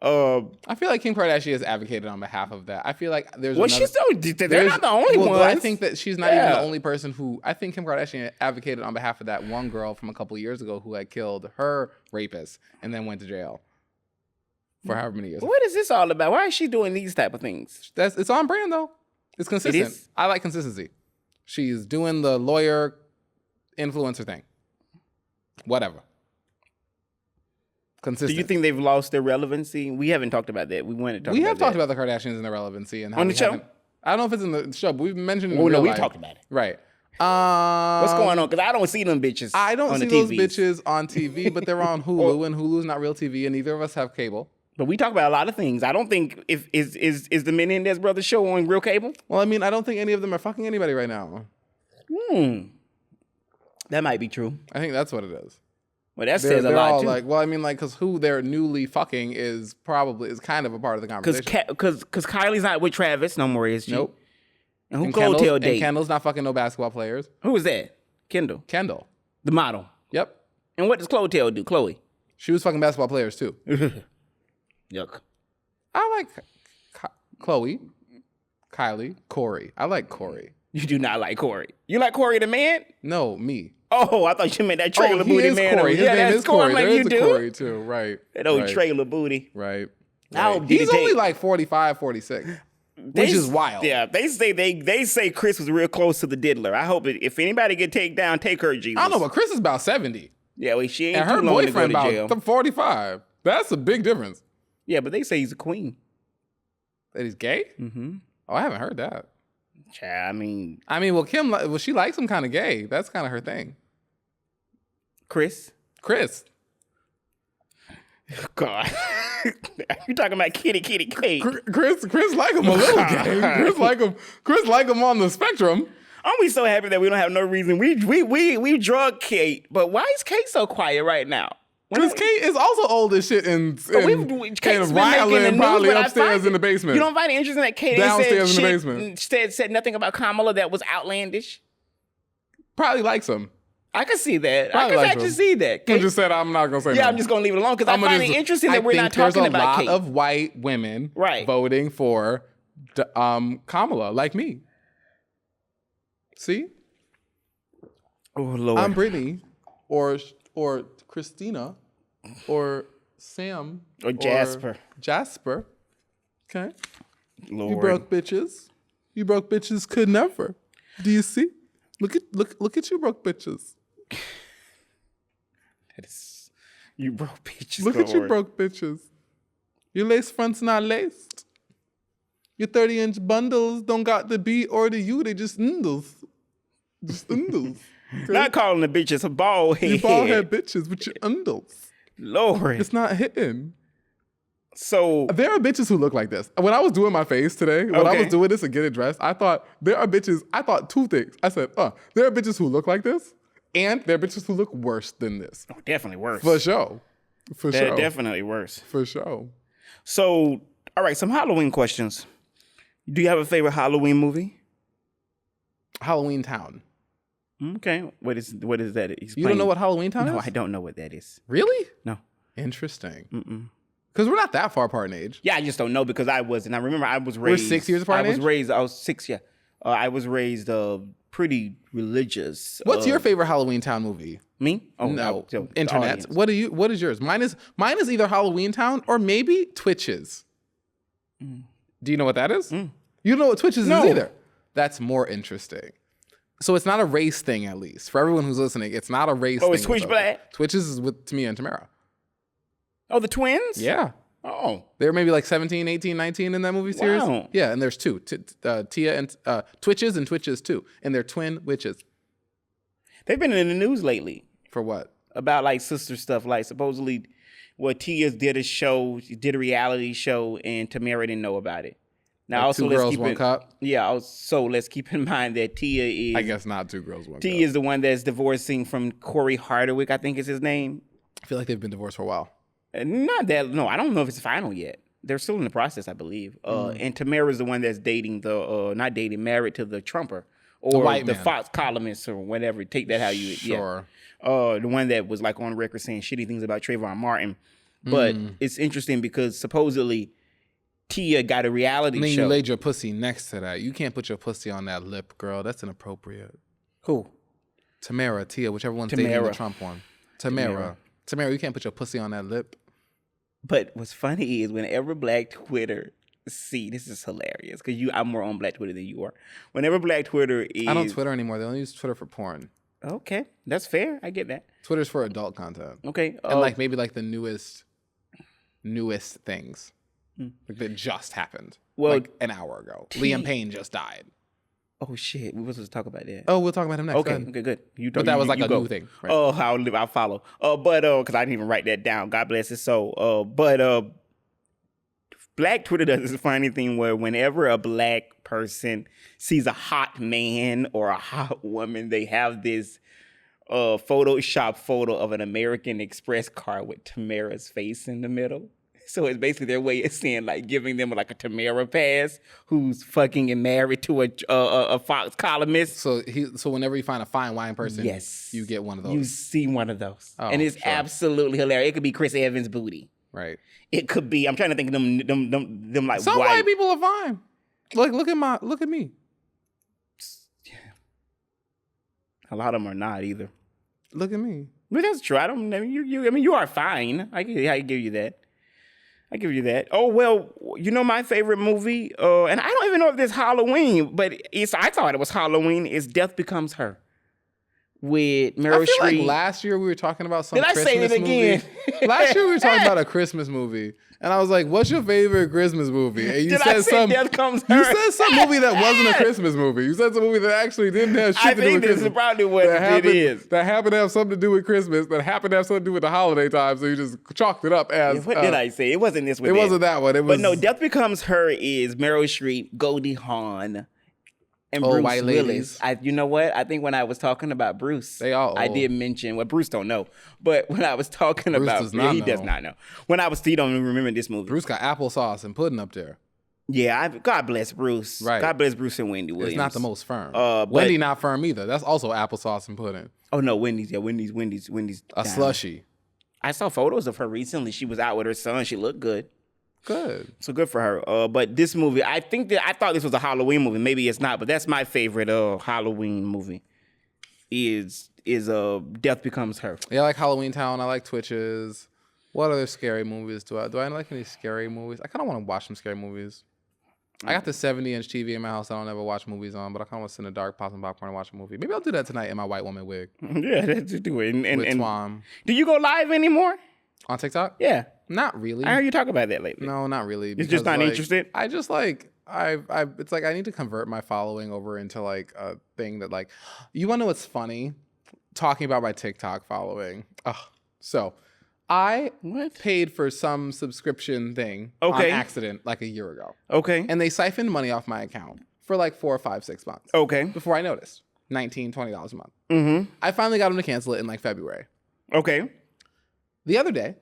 I feel like Kim Kardashian has advocated on behalf of that. I feel like there's Well, another, they're not the only ones. I think that she's not even Yeah. the only person who. I think Kim Kardashian advocated on behalf of that one girl from a couple years ago who had killed her rapist and then went to jail for however many years. What is this all about? Why is she doing these type of things? It's on brand though. It's consistent. is? I like consistency. She's doing the lawyer influencer thing. Whatever. Consistent. Do you think they've lost their relevancy? We haven't talked about that. We want to talk. We about have talked that. about the Kardashians and their relevancy and how On we the show? haven't- I don't know if it's in the show, but we've mentioned it in Oh, no, real we life. talked about it. Right. What's going on? Because I don't see them bitches. I don't on see the those TVs. bitches on TV, but they're on Hulu, and Hulu's not real TV, and neither of us have cable. But we talk about a lot of things. I don't think is the Menendez Brothers show on real cable. Well, I mean, I don't think any of them are fucking anybody right now. That might be true. I think that's what it is. Well, that They're says a lot all too. like, well, I mean, like, because who they're newly fucking is kind of a part of the conversation. Because Kylie's not with Travis no more, is she? Nope. And who And Cold Tail and date? Kendall's not fucking no basketball players. Who is that? Kendall, Kendall. the model. Yep. And what does Tail do? Chloe. She was fucking basketball players too. Yuck. I like Chloe, Kylie, Corey. I like Corey. You do not like Corey. You like Corey the man? No, me. Oh, I thought you meant that trailer he booty is man. Corey. His Yeah, name that's is Corey. I'm like, There you is a do? Corey too. Right. That old right. trailer booty. Right. I hope He's they only take- like 45, 46, which is wild. Yeah, they say Chris was real close to the diddler. I hope if anybody get taken down, take her, Jesus. I don't know, but Chris is about 70. Yeah, well, she ain't And too her long to go boyfriend to jail. about 45. That's a big difference. Yeah, but they say he's a queen. That he's gay? Mm-hmm. Oh, I haven't heard that. Child, I mean, Well, Kim, she likes him kind of gay. That's kind of her thing. Chris. God. You talking about kitty Kate. Chris like him a little gay. Chris like him on the spectrum. Aren't we so happy that we don't have no reason? We drug Kate, but why is Kate so quiet right now? Because Kate is also old as shit and Kate's been making the Rylan news, probably but I upstairs find in the it- basement. You don't find it interesting that Kate Downstairs said in the shit, basement. said nothing about Kamala that was outlandish? Probably likes him. I can see that. Probably I can likes actually him. see that. I Kate- just said I'm not gonna say. yeah, no. I'm just gonna leave it alone because I find it interesting that we're not talking about Kate. There's a lot of white women Right. voting for Kamala, like me. See, Oh Lord, I'm Brittany, or Christina, or Sam, Or Jasper. Jasper. Okay, Lord. you broke bitches. You broke bitches could never. Do you see? Look at you broke bitches. That is, you broke bitches. Look at you broke bitches. Your lace fronts not laced. Your 30-inch bundles don't got the B or the U. They just ndles. Just ndles. Okay? Not calling the bitches a bald head. You bald head bitches with your ndles. Lord. It's not hitting. So There are bitches who look like this. When I was doing my face today, when I was doing this and getting dressed, I thought there are bitches. I thought two things. I said, there are bitches who look like this, and there are bitches who look worse than this. oh, definitely worse. For sure. They're definitely worse. For sure. So, all right, some Halloween questions. Do you have a favorite Halloween movie? Halloween Town. Okay. What is that? Explain. You don't know what Halloween Town is? No, I don't know what that is. Really? No. Interesting. Because we're not that far apart in age. Yeah, I just don't know because I wasn't. I remember I was raised. We're 6 years apart in age? I was 6, yeah. I was raised pretty religious. What's your favorite Halloween Town movie? Me? Oh, No. the Internet. audience. What is yours? Mine is either Halloween Town or maybe Twitches. Do you know what that is? You don't know what Twitches No. is either. That's more interesting. So it's not a race thing, at least. For everyone who's listening, it's not a race thing. Oh, it's Twitch Black? Twitches is with Tamia and Tamara. Oh, the twins? Yeah. Oh. They were maybe like 17, 18, 19 in that movie series. Wow. Yeah, and there's two. Tia and Twitches and Twitches too. And they're twin witches. They've been in the news lately For what? about like sister stuff. Like supposedly, Tia did a reality show, and Tamara didn't know about it. Now, Like also, Two Girls, One Cup? Yeah, so let's keep in mind that Tia is. I guess not Two Girls, One Cup. Tia is the one that's divorcing from Corey Hardwick, I think is his name. I feel like they've been divorced for a while. Not that, no, I don't know if it's final yet. They're still in the process, I believe. And Tamara's the one that's dating married to the Trumper. Or white the man. Fox columnist or whatever. Take that how you, Sure. yeah. The one that was like on record saying shitty things about Trayvon Martin. But it's interesting because supposedly Tia got a reality And then show. you laid your pussy next to that. You can't put your pussy on that lip, girl. That's inappropriate. Who? Tamara, Tia, whichever one's dating Tamara. the Trump one. Tamara, you can't put your pussy on that lip. But what's funny is whenever Black Twitter, this is hilarious because I'm more on Black Twitter than you are. Whenever Black Twitter is, I don't Twitter anymore. They only use Twitter for porn. Okay, that's fair. I get that. Twitter's for adult content. Okay, And like maybe like the newest things. Like that just happened. Well, like an hour ago. Liam Payne just died. oh shit, we were supposed to talk about that. Oh, we'll talk about him next. Okay, Go ahead. okay, good. But that was like you a go. new thing. Right? Oh, I'll follow. But because I didn't even write that down. God bless his soul. Black Twitter does this funny thing where whenever a black person sees a hot man or a hot woman, they have this Photoshop photo of an American Express car with Tamara's face in the middle. So it's basically their way of saying, like, giving them like a Tamara pass who's fucking and married to a Fox columnist. So whenever you find a fine wine person, Yes. you get one of those. You see one of those. Oh, and it's sure. absolutely hilarious. It could be Chris Evans' booty. Right. It could be, I'm trying to think of them like Some white people are fine. Like look at me. A lot of them are not either. Look at me. But that's true. I mean, you are fine. I give you that. I give you that. Oh, well, you know my favorite movie, and I don't even know if this Halloween, but I thought it was Halloween, is Death Becomes Her. With Meryl I feel Streep. like last year we were talking about some Did I Christmas say it again? movie. Last year we were talking about a Christmas movie. And I was like, what's your favorite Christmas movie? And you Did said I say Death Comes Her? You said some movie that wasn't a Christmas movie. You said some movie that actually didn't have shit to do with Christmas. This is probably what it is. That happened to have something to do with Christmas, that happened to have something to do with the holiday time, so you just chalked it up as... What did I say? It wasn't this one. It wasn't that one. It was... But no, Death Becomes Her is Meryl Streep, Goldie Hawn, and Oh, Bruce white Willis. ladies. You know what? I think when I was talking about Bruce, They all I old. did mention, well, Bruce don't know, but when I was talking Bruce about, does not he know. does not know. When I was, he don't even remember this movie. Bruce got applesauce and pudding up there. Yeah, God bless Bruce. Right. God bless Bruce and Wendy Williams. It's not the most firm. but- Wendy not firm either. That's also applesauce and pudding. Oh no, Wendy's. Yeah, Wendy's. A slushy. I saw photos of her recently. She was out with her son. She looked good. Good. So good for her. But this movie, I thought this was a Halloween movie. Maybe it's not, but that's my favorite Halloween movie. Is Death Becomes Her. Yeah, I like Halloween Town. I like Twitches. What other scary movies do I like any scary movies? I kind of want to watch some scary movies. I got the 70-inch TV in my house I don't ever watch movies on, but I kind of want to sit in the dark, pop some popcorn, and watch a movie. Maybe I'll do that tonight in my white woman wig. Yeah, that's do it. And With Twam. do you go live anymore? On TikTok? Yeah. Not really. I heard you talk about that lately. No, not really. You're just not interested? I just like it's like I need to convert my following over into like a thing that like you wanna know what's funny? Talking about my TikTok following. So I paid for some subscription thing on accident like a year ago. Okay. And they siphoned money off my account for like 4 or 5, 6 months. Okay. Before I noticed. $19, $20 a month. Mm-hmm. I finally got them to cancel it in like February. Okay. The other day,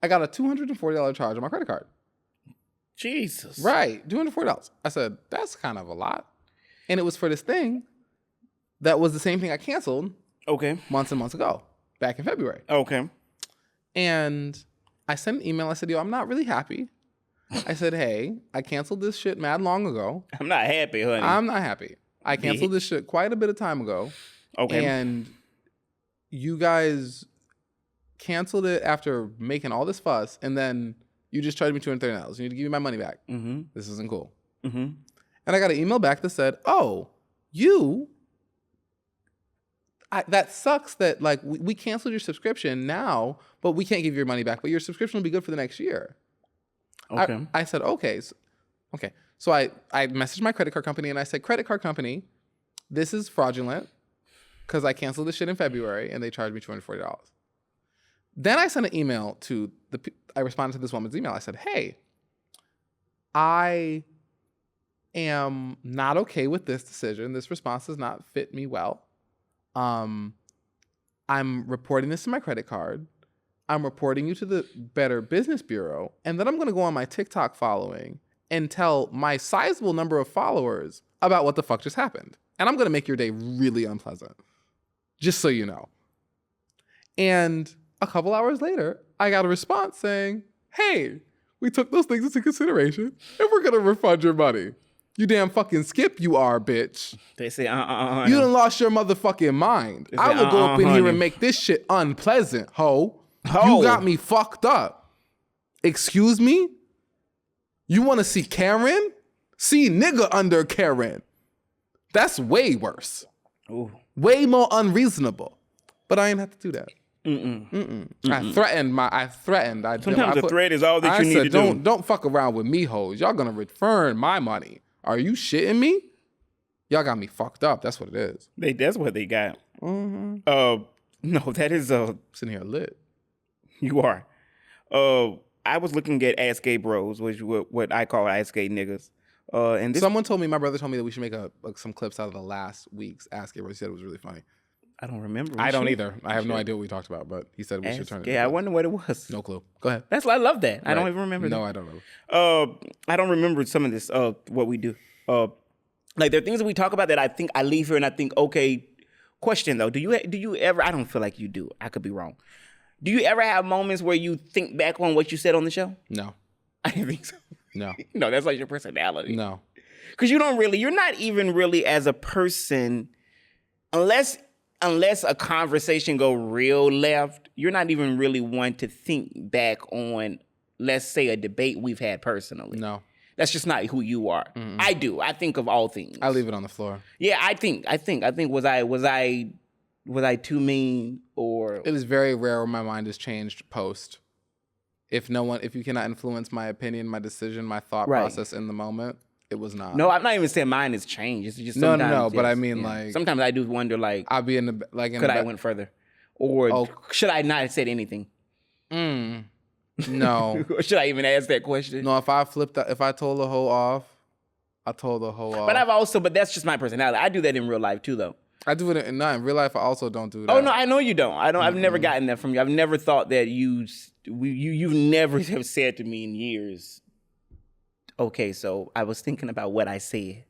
I got a $240 charge on my credit card. Jesus. Right. $240. I said, that's kind of a lot. And it was for this thing that was the same thing I canceled months and months ago, back in February. Okay. And I sent an email. I said, yo, I'm not really happy. I said, hey, I canceled this shit mad long ago. I'm not happy, honey. I'm not happy. I canceled this shit quite a bit of time ago. Okay. And you guys canceled it after making all this fuss, and then you just charged me $230. You need to give me my money back. Mm-hmm. This isn't cool. Mm-hmm. And I got an email back that said, oh, that sucks that like we canceled your subscription now, but we can't give you your money back, but your subscription will be good for the next year. Okay. I said, okay. So I messaged my credit card company and I said, credit card company, this is fraudulent because I canceled this shit in February and they charged me $240. Then I sent an email to I responded to this woman's email. I said, hey, I am not okay with this decision. This response does not fit me well. I'm reporting this to my credit card. I'm reporting you to the Better Business Bureau. And then I'm going to go on my TikTok following and tell my sizable number of followers about what the fuck just happened. And I'm going to make your day really unpleasant. Just so you know. And a couple hours later, I got a response saying, hey, we took those things into consideration and we're going to refund your money. You damn fucking skip you are, bitch. They say, You done lost your motherfucking mind. I will go up in here and make this shit unpleasant, ho. You got me fucked up. Excuse me? You want to see Karen? See nigga under Karen. That's way worse. Ooh. Way more unreasonable. But I ain't have to do that. I threatened. Sometimes the threat is all that you need to do. Don't fuck around with me, hoes. Y'all gonna return my money. Are you shitting me? Y'all got me fucked up. That's what it is. That's what they got. Mm-hmm. No, that is sitting here lit. You are. I was looking at Ask Gay Bros, which is what I call Ask Gay Niggas. And my brother told me that we should make some clips out of the last week's Ask Gay Bros. He said it was really funny. I don't remember. I don't either. I have no idea what we talked about, but he said we should turn it. Yeah, I wonder what it was. No clue. Go ahead. I love that. Right. I don't even remember. No, I don't know. I don't remember some of this. What we do. Like there are things that we talk about that I think I leave here and I think, okay. Question though, do you ever? I don't feel like you do. I could be wrong. Do you ever have moments where you think back on what you said on the show? No, I didn't think so. No, no, that's like your personality. No, because you're not even really as a person, unless a conversation go real left, you're not even really one to think back on, let's say, a debate we've had personally. No. That's just not who you are. Mm-mm. I do. I think of all things. I leave it on the floor. Yeah, I think was I too mean or it is very rare when my mind is changed post. If you cannot influence my opinion, my decision, my thought process in the moment, it was not. No, I'm not even saying mine has changed. It's just no. Yes, but I mean, like sometimes I do wonder, like I'll be in the like. Could I went further, or should I not have said anything? No. Should I even ask that question? No. If I told the hoe off, I told the hoe off. But that's just my personality. I do that in real life too, though. I do it in real life. I also don't do that. Oh no, I know you don't. I've never gotten that from you. I've never thought that you've never have said to me in years. Okay, so I was thinking about what I said.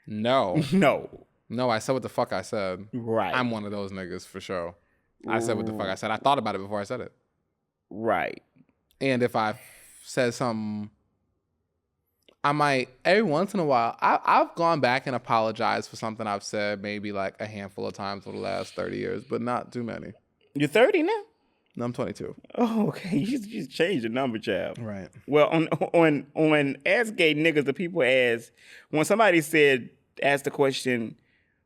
No. No, I said what the fuck I said. Right. I'm one of those niggas for sure. I said what the fuck I said. I thought about it before I said it. Right. And if I said something, I might, every once in a while, I've gone back and apologized for something I've said maybe like a handful of times over the last 30 years, but not too many. You're 30 now? No, I'm 22. Oh, okay. You just changed the number, child. Right. Well, on Ask Gay Niggas, the people ask, when somebody asked the question,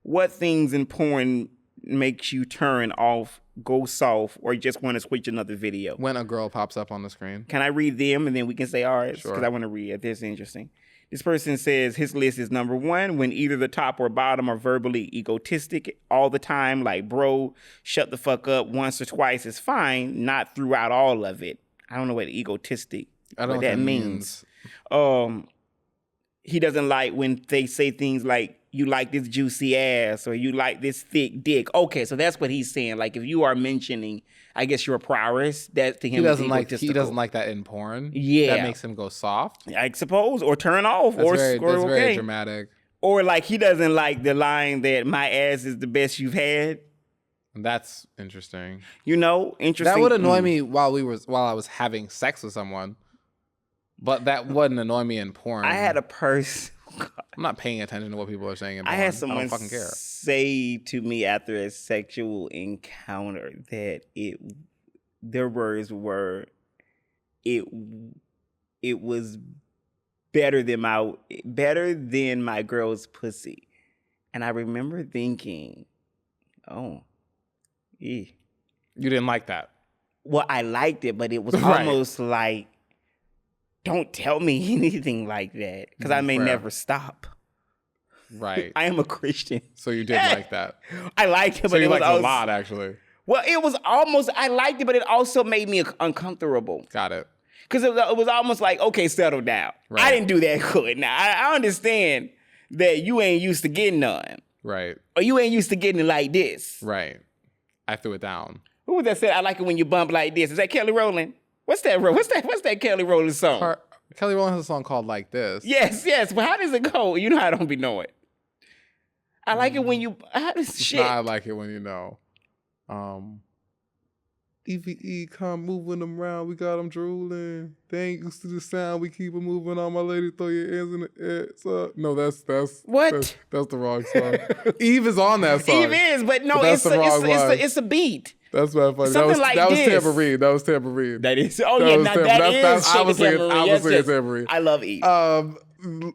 what things in porn makes you turn off, go soft, or just want to switch another video? When a girl pops up on the screen. Can I read them and then we can say ours? Sure. Because I want to read it. This is interesting. This person says his list is number 1, when either the top or bottom are verbally egotistic all the time, like, bro, shut the fuck up once or twice is fine, not throughout all of it. I don't know what egotistic, I don't know what that means. He doesn't like when they say things like, you like this juicy ass or you like this thick dick. Okay, so that's what he's saying. Like, if you are mentioning, I guess, your prowess, that to him He doesn't is like. egotistical. He doesn't like that in porn. Yeah. That makes him go soft. I suppose, or turn off, That's or very okay. dramatic. Or like he doesn't like the line that my ass is the best you've had. That's interesting. You know, interesting. That would annoy me while I was having sex with someone, but that wouldn't annoy me in porn. I had a person. I'm not paying attention to what people are saying in porn. I had I someone don't fucking care. say to me after a sexual encounter that their words were, it was better than my girl's pussy. And I remember thinking, oh, yeah. You didn't like that. Well, I liked it, but it was Right. almost like, don't tell me anything like that, because I may Fair. never stop. Right. I am a Christian. So you did like that. I liked it, So but you it was liked it a also, lot, actually. well, it was almost, I liked it, but it also made me uncomfortable. Got it. Because it was almost like, okay, settle down. Right. I didn't do that good. Now, I understand that you ain't used to getting none. Right. Or you ain't used to getting it like this. Right. I threw it down. Who was that said, I like it when you bump like this? Is that Kelly Rowland? What's that Kelly Rowland song? Kelly Rowland has a song called Like This. Yes. But how does it go? You know I don't be knowing. I like it when you, how does shit? Nah, I like it when you know. EVE, come moving them around. We got them drooling. They ain't used to the sound. We keep it moving on. My lady, throw your hands in the air. So, no, that's What? That's the wrong song. Eve is on that song. Eve is, but no, But that's the wrong line. it's a beat. That's what funny. Something like that was this. Tambourine. That was Tambourine. That is. Oh That yeah, was now Tambourine. that That's- is. I was Shaking singing- Tambourine. I was Yes, singing yes. Tambourine. I love Eve.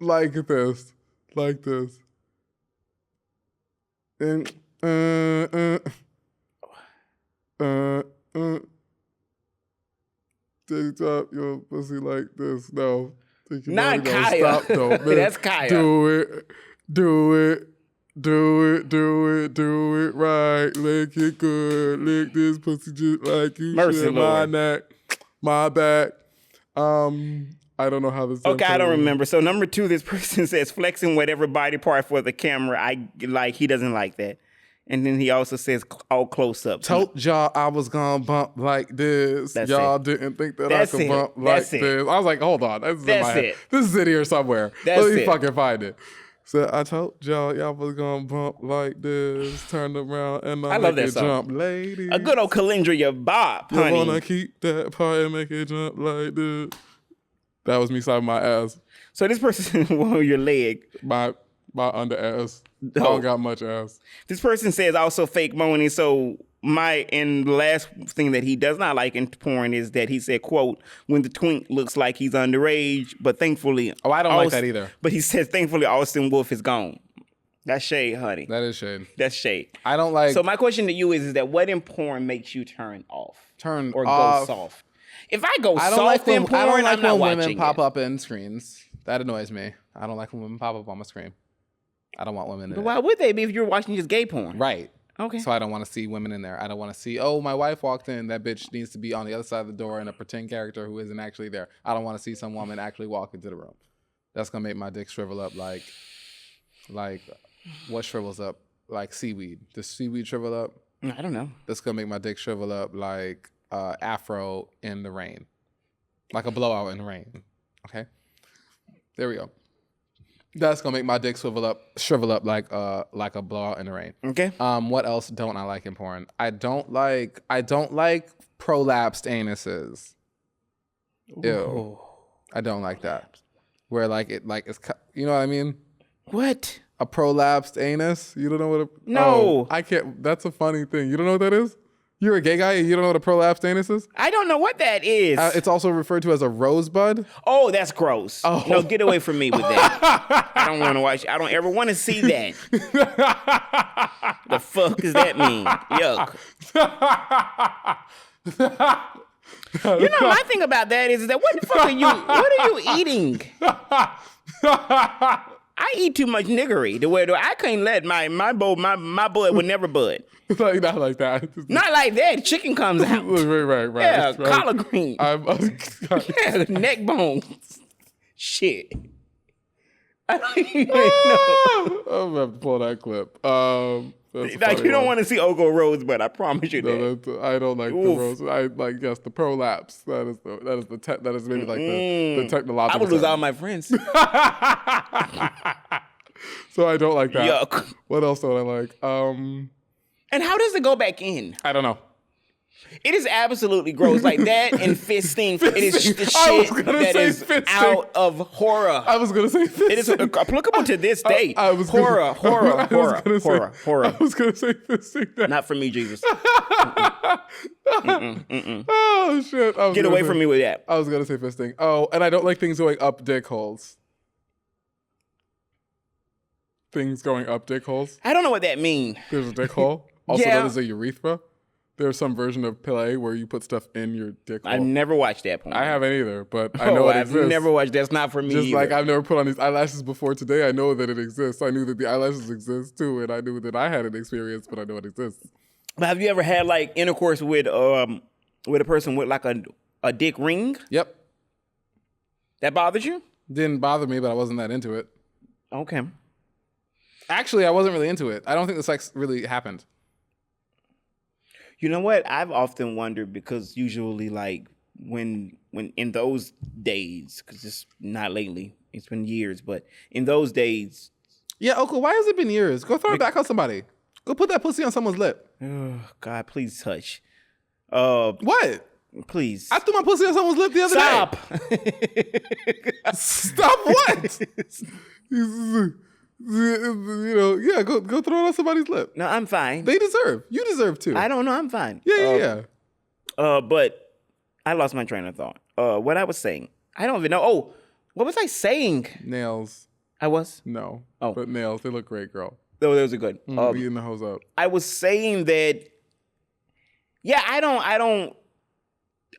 Like this. Like this. And take top your pussy like this. No. Take your Not body, no, Kaya. Stop, though. Man. That's Kaya. Do it right. Make it good. Lick this pussy just like you Mercy, should. My Lord. neck, my back. I don't know how this. Okay, I don't remember. So number 2, this person says flexing whatever body part for the camera. I like. He doesn't like that. And then he also says all close up. Told y'all I was gonna bump like this. That's y'all it. didn't think that That's I could it. bump like That's it. this. I was like, hold on. This is in That's my head. it. This is in here somewhere. That's Let me it. fucking find it. So I told y'all was gonna bump like this. Turn around and I love make that it song. jump, ladies. A good old Calendria bop, You honey. wanna keep that part and make it jump like this. That was me slapping my ass. So this person on your leg. My under ass. I Oh. don't got much ass. This person says also fake moaning. So the last thing that he does not like in porn is that he said, quote, when the twink looks like he's underage, but thankfully. Oh, I don't like that either. But he says, thankfully, Austin Wolf is gone. That's shade, honey. That is shade. That's shade. I don't like So my question to you is that what in porn makes you turn off? Turn or off. go soft? If I go I don't soft like in when, porn, I don't like I'm not when women watching pop it. up in screens. That annoys me. I don't like when women pop up on my screen. I don't want women in But it. why would they be if you're watching just gay porn? Right. Okay. So I don't want to see women in there. I don't want to see, oh, my wife walked in. That bitch needs to be on the other side of the door and a pretend character who isn't actually there. I don't want to see some woman actually walk into the room. That's going to make my dick shrivel up like what shrivels up? Like seaweed. Does seaweed shrivel up? I don't know. That's going to make my dick shrivel up like afro in the rain. Like a blowout in the rain. Okay? There we go. That's gonna make my dick shrivel up like a blowout in the rain. Okay. What else don't I like in porn? I don't like prolapsed anuses. Ew. Ooh. I don't like that. Where it's you know what I mean? What? A prolapsed anus? You don't know what No. I can't. That's a funny thing. You don't know what that is? You're a gay guy and you don't know what a prolapsed anus is? I don't know what that is. It's also referred to as a rosebud. Oh, that's gross. Oh. No, get away from me with that. I don't want to watch. I don't ever want to see that. The fuck does that mean? Yuck. You know, my thing about that is that what the fuck are you? What are you eating? I eat too much niggery to where I can't let my bud would never bud. Like, not like that. Not like that. Chicken comes out. Right. Yeah, Right. collard green. Yeah, neck bones. Shit. I don't even know. I'm gonna have to pull that clip. Like you don't want to see Ogo Rosebud. I promise you that. No, I don't like the rose. I like yes, the prolapse. That is maybe like the technological. I would lose term. all my friends. So I don't like that. Yuck. What else don't I like? And how does it go back in? I don't know. It is absolutely gross. Like that and fisting. It is the I was shit gonna that say is fisting. out of horror. I was gonna say fisting. It is applicable to this day. I was horror. I was gonna say fisting. Not for me, Jesus. Oh shit! Get away from me with that. I was gonna say fisting. Oh, and I don't like things going up dick holes. Things going up dick holes. I don't know what that means. There's a dick hole, also Yeah. known as a urethra. There's some version of Pele where you put stuff in your dick hole. I've never watched that porn. I haven't either, but I know it I've exists. never watched. That's not for me. Just either. like I've never put on these eyelashes before today, I know that it exists. I knew that the eyelashes exist too, and I knew that I had an experience, but I know it exists. But have you ever had like intercourse with a person with like a dick ring? Yep. That bothers you? Didn't bother me, but I wasn't that into it. Okay. Actually, I wasn't really into it. I don't think the sex really happened. You know what? I've often wondered because usually, like when in those days, because it's not lately, it's been years, but in those days, Yeah, Oka, why has it been years? Go throw it back on somebody. Go put that pussy on someone's lip. oh God, please touch. What? Please I threw my pussy on someone's lip the other stop. day. Stop what? You know, yeah, go throw it on somebody's lip. No, I'm fine. They deserve. You deserve too. I don't know. I'm fine. Yeah. But I lost my train of thought. What I was saying, I don't even know. Oh, what was I saying? Nails. I was. No. Oh. But nails, they look great, girl. Oh, those are good. Beating the hose up. I was saying that. Yeah, I don't.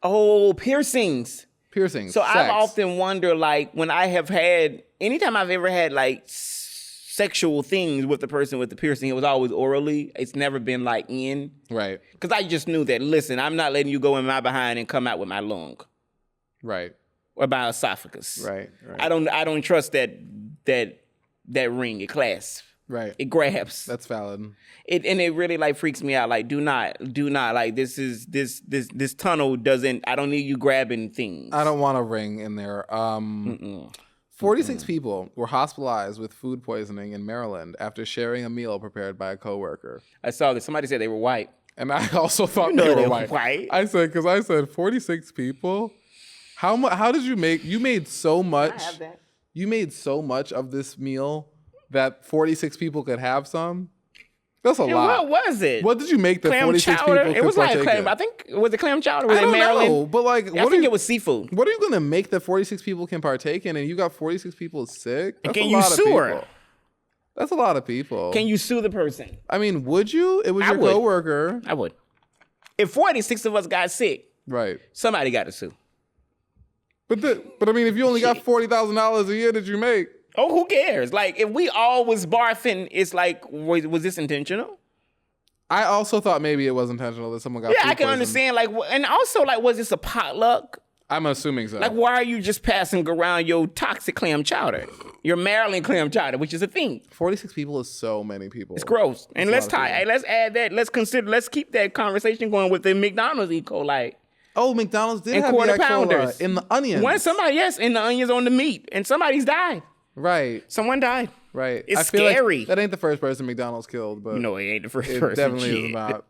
Oh, piercings. Piercings. So sex. I've often wondered, like, when I have had, anytime I've ever had, like, sexual things with the person with the piercing, it was always orally. It's never been, like, in. Right. Because I just knew that, listen, I'm not letting you go in my behind and come out with my lung. Right. Or my esophagus. Right. I don't trust that ring. It clasps. Right. It grabs. That's valid. It really like freaks me out. Like, do not like this tunnel doesn't. I don't need you grabbing things. I don't want a ring in there. 46 people were hospitalized with food poisoning in Maryland after sharing a meal prepared by a coworker. I saw that somebody said they were white. And I also thought know they they were were white. white. I said 46 people. How did you make? You made so much. I have that. You made so much of this meal that 46 people could have some. That's a lot. What was it? What did you make that clam 46 chowder? people could It was like partake clam. in? I think was it clam chowder? Was I it don't Maryland? know, but like, I think it was seafood. What are you gonna make that 46 people can partake in, and you got 46 people sick? That's Can a you lot of sue her? people. That's a lot of people. Can you sue the person? I mean, would you? It was I your would. coworker, I would. If 46 of us got sick, right? somebody got to sue. But I mean, if you only got $40,000 a year that you make, Oh, who cares? Like, if we all was barfing, it's like, was this intentional? I also thought maybe it was intentional that someone got. Yeah, food I can poisoning. understand. Like, and also, like, was this a potluck? I'm assuming so. Like, why are you just passing around your toxic clam chowder? Your Maryland clam chowder, which is a thing. 46 people is so many people. It's gross. And let's a lot of people. let's add that. Let's keep that conversation going with the McDonald's E. coli. Oh, McDonald's did And have quarter the E. coli pounders. in the onions. In the onions on the meat. And somebody's died. Right. Someone died. Right. It's I feel like scary. that ain't the first person McDonald's killed, but No, it ain't the first it person. definitely shit. is not.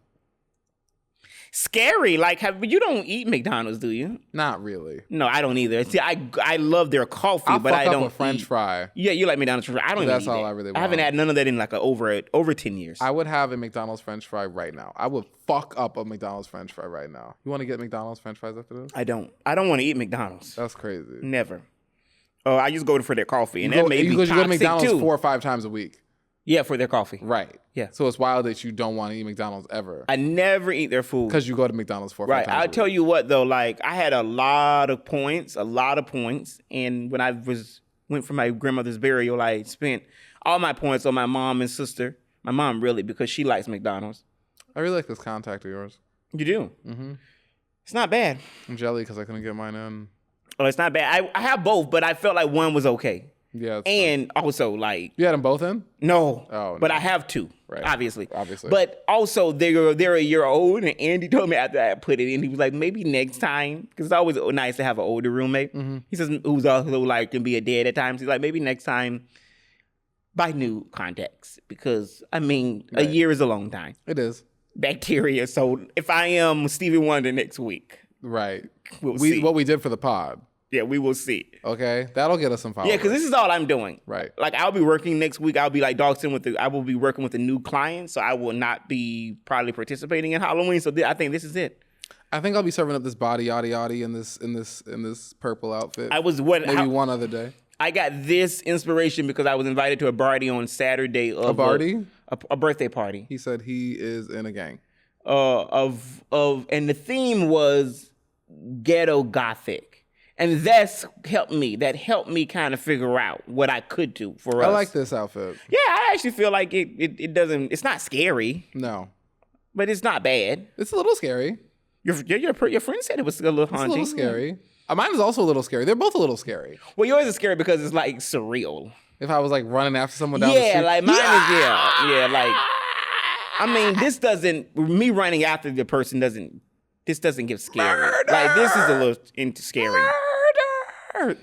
Scary. Like, you don't eat McDonald's, do you? Not really. No, I don't either. See, I love their coffee, I'll but fuck I up don't a French eat. fry. Yeah, you like McDonald's French fry. I don't even That's eat all that. I really I haven't want. had none of that in like over 10 years. I would have a McDonald's French fry right now. I would fuck up a McDonald's French fry right now. You want to get McDonald's French fries after this? I don't want to eat McDonald's. That's crazy. Never. Oh, I just go for their coffee, and You that may be go to toxic McDonald's too. 4 or 5 times a week. Yeah, for their coffee. Right. Yeah. So it's wild that you don't want to eat McDonald's ever. I never eat their food. Because you go to McDonald's 4 or 5 Right. times a I'll week. tell you what though, like I had a lot of points, and when I went for my grandmother's burial, I spent all my points on my mom and sister. My mom really, because she likes McDonald's. I really like this contact of yours. You do? Mm-hmm. It's not bad. I'm jelly because I couldn't get mine in. Oh, it's not bad. I have both, but I felt like one was okay. Yeah. And also like You had them both in? no, Oh, but no. I have two, Right. obviously. Obviously. But also they're a year old, and Andy told me after I put it in, he was like, maybe next time, because it's always nice to have an older roommate. Mm-hmm. He says who's also like can be a dad at times. He's like, maybe next time buy new contacts, because I mean a Right. year is a long time. It is. Bacteria. So if I am Stevie Wonder next week, Right. we'll see. What we did for the pod. Yeah, we will see. Okay. That'll get us some followers. Yeah, because this is all I'm doing. Right. Like I'll be working next week. I'll be like Dogson I will be working with a new client, so I will not be probably participating in Halloween. So I think this is it. I think I'll be serving up this body yaddy in this purple outfit. Maybe one other day. I got this inspiration because I was invited to a party on Saturday of A party? a birthday party. He said he is in a gang. And the theme was ghetto gothic. And that helped me kind of figure out what I could do for us. I like this outfit. Yeah, I actually feel like it's not scary, No. but it's not bad. It's a little scary. Your friend said it was a little It's haunting. a little scary. Mine is also a little scary. They're both a little scary. Well, yours is scary because it's like surreal. If I was like running after someone down the street. Yeah, like mine is, yeah, like, I mean, me running after the person doesn't get scary. Murder! Like, this is a little scary. Murder!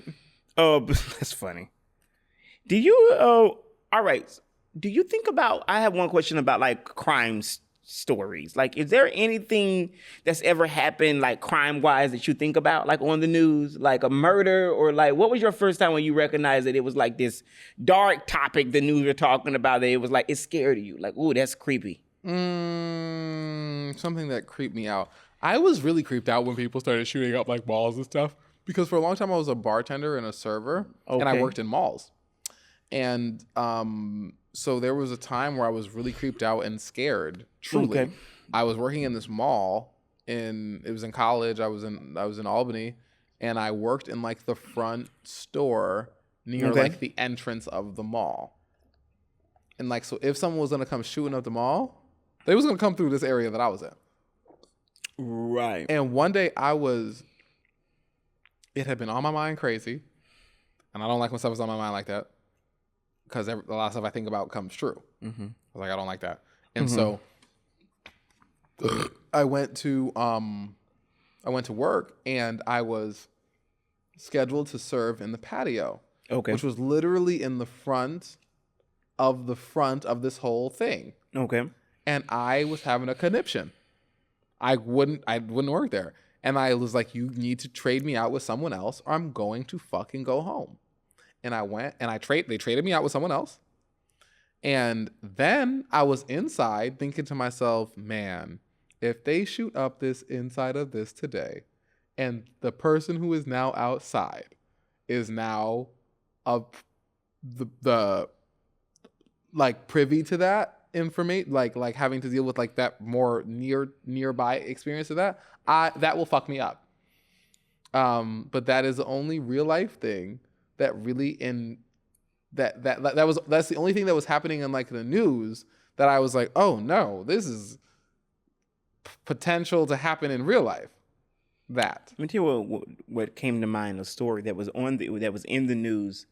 Oh, that's funny. Do you, all right. Do you think about, I have one question about like crime stories. Like, is there anything that's ever happened like crime-wise that you think about, like on the news, like a murder, or like, what was your first time when you recognized that it was like this dark topic the news were talking about, that it was like, it scared you? Like, ooh, that's creepy. Something that creeped me out. I was really creeped out when people started shooting up like malls and stuff, because for a long time I was a bartender and a server, and I Okay. worked in malls. And so there was a time where I was really creeped out and scared. Truly, Okay. I was working in this mall. It was in college. I was in Albany, and I worked in like the front store near Okay. like the entrance of the mall. And like, so if someone was gonna come shooting up the mall, they was gonna come through this area that I was in. Right. And one day it had been on my mind crazy, and I don't like when stuff is on my mind like that, because a lot of stuff I think about comes true. Mm-hmm. I was like, I don't like that. And so I went to work, and I was scheduled to serve in the patio, Okay. which was literally in the front of this whole thing. Okay. And I was having a conniption. I wouldn't work there. And I was like, you need to trade me out with someone else, or I'm going to fucking go home. And I went and they traded me out with someone else. And then I was inside thinking to myself, man, if they shoot up this inside of this today, and the person who is now outside is now the like privy to that information, like having to deal with like that more nearby experience of that, that will fuck me up. But that is the only real life thing that really that's the only thing that was happening in like the news that I was like, oh no, this is potential to happen in real life. That. Let me tell you what came to mind. A story that was in the news.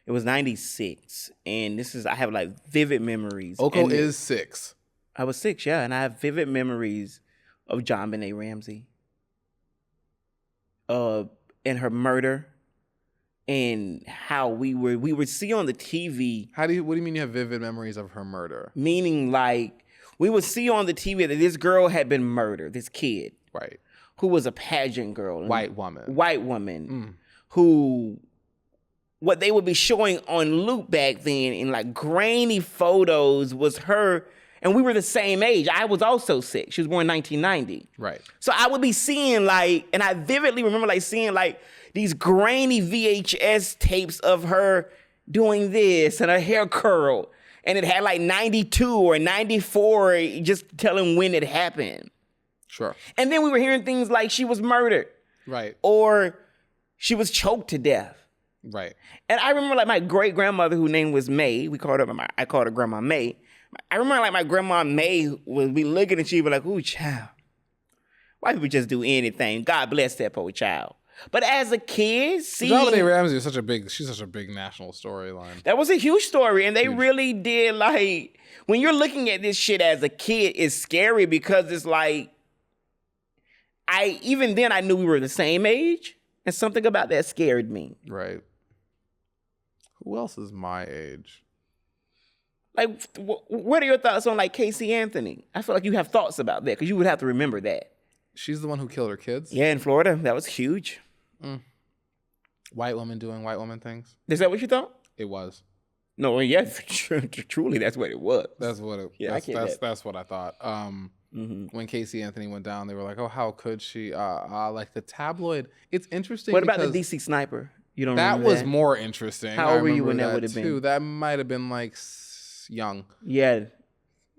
It was 96, and I have like vivid memories. Oko And is 6. I was 6, yeah, and I have vivid memories of John Benet Ramsey, and her murder, and how we would see on the TV. What do you mean you have vivid memories of her murder? Meaning, like, we would see on the TV that this girl had been murdered, this kid. Right. Who was a pageant girl. White woman. Who, what they would be showing on loop back then in like grainy photos was her, and we were the same age. I was also 6. She was born in 1990. Right. So I would be seeing like, and I vividly remember like seeing like these grainy VHS tapes of her doing this and her hair curled. And it had like 92 or 94 just telling when it happened. Sure. And then we were hearing things like she was murdered. Right. Or she was choked to death. Right. And I remember like my great grandmother, whose name was May. I called her Grandma May. I remember like my grandma May would be looking at you, be like, "Ooh, child, why people just do anything? God bless that poor child." But as a kid, JonBenet Ramsey is she's such a big national storyline. That was a huge story, and they really did like, when you're looking at this shit as a kid, it's scary because it's like, even then I knew we were the same age, and something about that scared me. Right. Who else is my age? Like, what are your thoughts on like Casey Anthony? I feel like you have thoughts about that because you would have to remember that. She's the one who killed her kids? Yeah, in Florida. That was huge. White woman doing white woman things? Is that what you thought? It was. No, yes, truly, that's what it was. That's what it. Yeah, that's what I thought. When Casey Anthony went down, they were like, "Oh, how could she?" Like the tabloid. It's interesting. What about the DC Sniper? You don't. That remember was that? more interesting. How old were you when that would have been? That might have been like young. Yeah,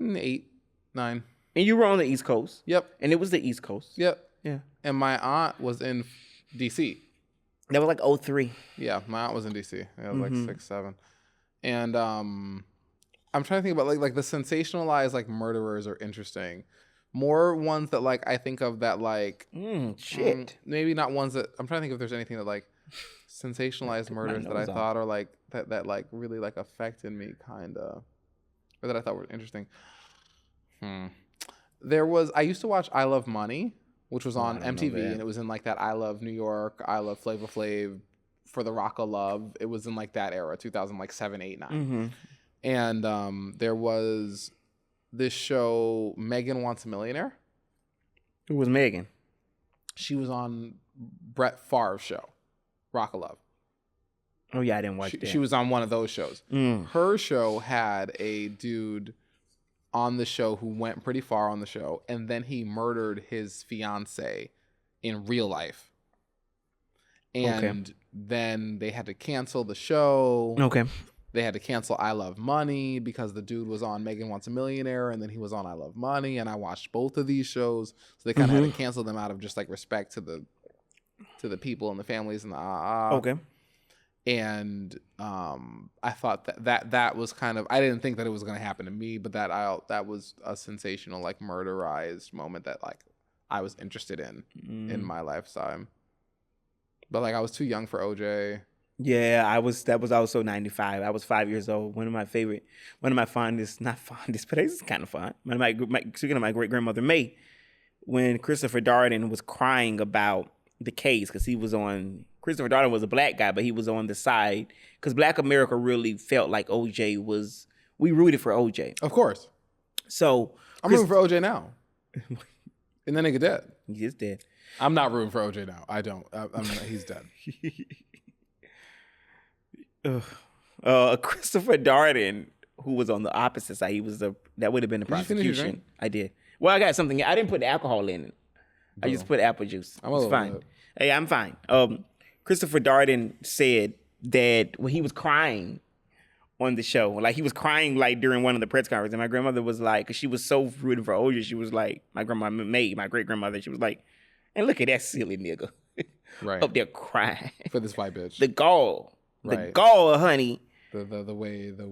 8, 9. And you were on the East Coast. Yep. And it was the East Coast. Yep. Yeah. And my aunt was in DC. That was like 03. Yeah, my aunt was in DC. I was like 6, 7. And I'm trying to think about like the sensationalized like murderers are interesting. More ones that like I think of that like maybe not ones that I'm trying to think if there's anything that like sensationalized murders that I thought are like that like really like affected me kinda, or that I thought were interesting. I used to watch I Love Money, which was on MTV, and it was in like that I Love New York, I Love Flavor Flav, For the Rock of Love. It was in like that era, 2007, 8, 9. And there was this show, Megan Wants a Millionaire. Who was Megan? She was on Brett Favre's show, Rock of Love. Oh yeah, I didn't watch that. She was on one of those shows. Her show had a dude on the show who went pretty far on the show, and then he murdered his fiance in real life. And then they had to cancel the show. Okay. They had to cancel I Love Money because the dude was on Megan Wants a Millionaire, and then he was on I Love Money, and I watched both of these shows, so they kind of had to cancel them out of just like respect to the people and the families and the Okay. And I thought that was kind of, I didn't think that it was going to happen to me, but that was a sensational like murderized moment that like I was interested in my lifetime. But like I was too young for OJ. Yeah, that was also 95. I was 5 years old. One of my fondest, not fondest, but it's kind of fun. Speaking of my great grandmother May, when Christopher Darden was crying about the case, because he was on, Christopher Darden was a black guy, but he was on the side, because Black America really felt like OJ was, we rooted for OJ. Of course. So I'm rooting for OJ now. And that nigga dead. He is dead. I'm not rooting for OJ now. I don't. He's dead. Christopher Darden, who was on the opposite side, that would have been the prosecution. Did you finish your drink? I did. Well, I got something. I didn't put alcohol in it. I just put apple juice. It's fine. Bit. Hey, I'm fine. Christopher Darden said that when he was crying on the show, like he was crying like during one of the press conferences, and my grandmother was like, because she was so rooting for OJ, she was like, my grandma May, my great grandmother, she was like, and look at that silly nigga, right, up there crying for this white bitch. The gall, right. The gall, honey. The way the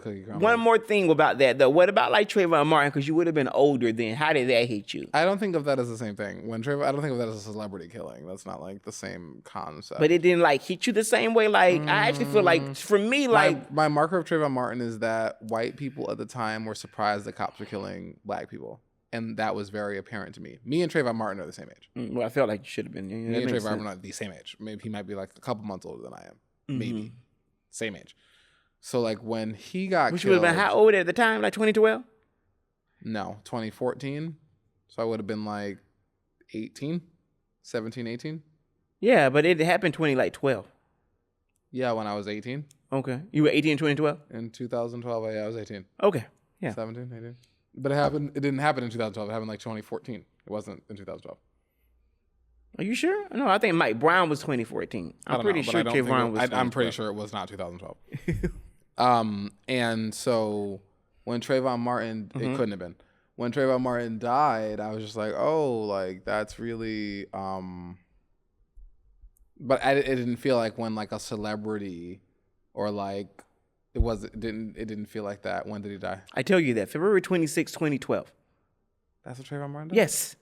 cookie crumbles. One more thing about that though. What about like Trayvon Martin? Because you would have been older then. How did that hit you? I don't think of that as the same thing. I don't think of that as a celebrity killing. That's not like the same concept. But it didn't like hit you the same way. Like I actually feel like for me, like my marker of Trayvon Martin is that white people at the time were surprised that cops were killing black people. And that was very apparent to me. Me and Trayvon Martin are the same age. Well, I felt like you should have been. Me and Trayvon Martin are not the same age. Maybe he might be like a couple months older than I am. Maybe. Same age. So like when he got killed. You would have been how old at the time? Like 2012? No, 2014. So I would have been like 18, 17, 18. Yeah, but it happened 2012. Yeah, when I was 18. Okay. You were 18 in 2012? In 2012, I was 18. Okay. Yeah. 17, 18. But it didn't happen in 2012. It happened like 2014. It wasn't in 2012. Are you sure? No, I think Mike Brown was 2014. I'm pretty sure Trayvon was 2012. I'm pretty sure it was not 2012. And so when Trayvon Martin, it couldn't have been. When Trayvon Martin died, I was just like, oh, like that's really. But it didn't feel like when like a celebrity, or like it didn't feel like that. When did he die? I tell you that February 26, 2012. That's what Trayvon Martin died? Yes.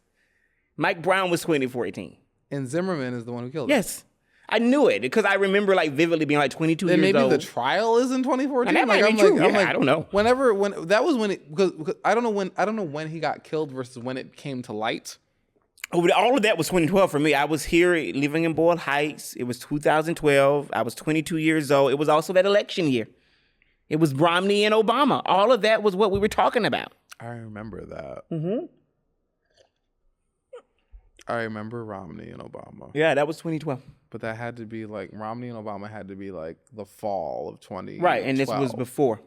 Mike Brown was 2014. And Zimmerman is the one who killed him. Yes. I knew it because I remember like vividly being like 22 then years maybe old. the trial is in 2014. And that might be true. I don't know. When that was when it because I don't know when he got killed versus when it came to light. Oh, but all of that was 2012 for me. I was here living in Boyle Heights. It was 2012. I was 22 years old. It was also that election year. It was Romney and Obama. All of that was what we were talking about. I remember that. Mm-hmm. I remember Romney and Obama. Yeah, that was 2012. But that had to be like Romney and Obama had to be like the fall of 2012. Right, and this was before.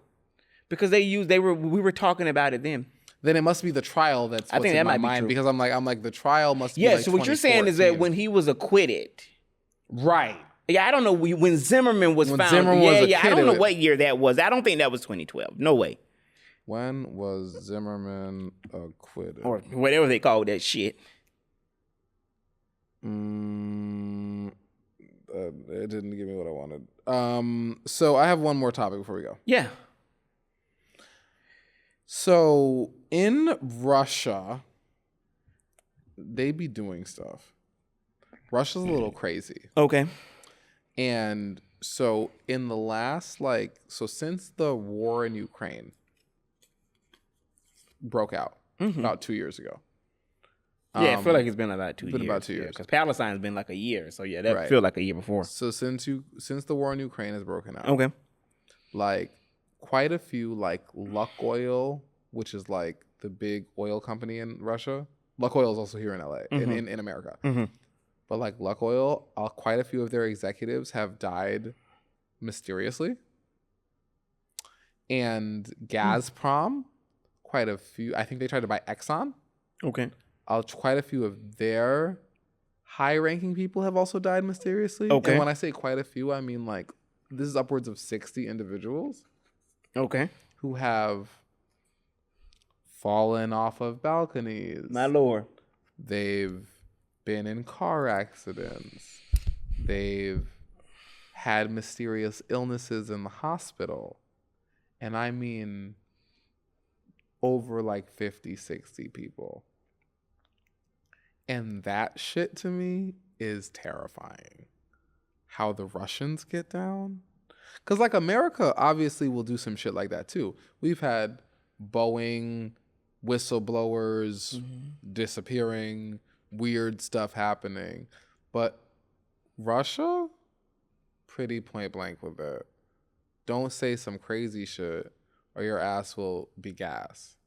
Because we were talking about it then. Then it must be the trial that's what's in my mind because I'm like the trial must be like so what you're saying is that when he was acquitted. Right. Yeah, I don't know when Zimmerman was found. Zimmerman was acquitted. I don't know what year that was. I don't think that was 2012. No way. When was Zimmerman acquitted? Or whatever they call that shit. It didn't give me what I wanted. So I have one more topic before we go. Yeah. So in Russia, they be doing stuff. Russia's a little crazy. Okay. And so in the last since the war in Ukraine broke out about 2 years ago. Yeah, I feel like it's been about 2 years. About 2 years. Because Palestine's been like a year. So yeah, that feel like a year before. So since the war in Ukraine has broken out. Okay. Like quite a few like Lukoil, which is like the big oil company in Russia. Lukoil is also here in LA, in America. Mm-hmm. But like Lukoil, quite a few of their executives have died mysteriously. And Gazprom, quite a few, I think they tried to buy Exxon. Okay. Quite a few of their high-ranking people have also died mysteriously. Okay. And when I say quite a few, I mean like this is upwards of 60 individuals. Okay. Who have fallen off of balconies. My lord. They've been in car accidents. They've had mysterious illnesses in the hospital. And I mean over like 50, 60 people. And that shit to me is terrifying. How the Russians get down. Because like America obviously will do some shit like that too. We've had Boeing whistleblowers disappearing, weird stuff happening. But Russia, pretty point blank with it. Don't say some crazy shit or your ass will be gas.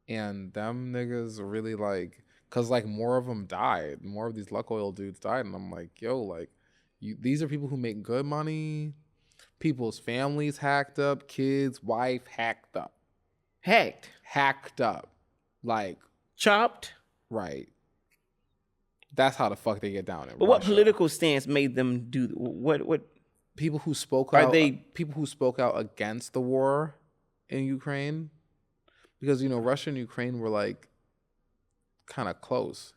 And them niggas really like, because like more of them died. More of these Lukoil dudes died. And I'm like, yo, like these are people who make good money. People's families hacked up. Kids, wife hacked up. Hacked up. Like. Chopped? Right. That's how the fuck they get down in Russia. But what political stance made them do what? People who spoke Are out. they people who spoke out against the war in Ukraine? Because Russia and Ukraine were like kind of close.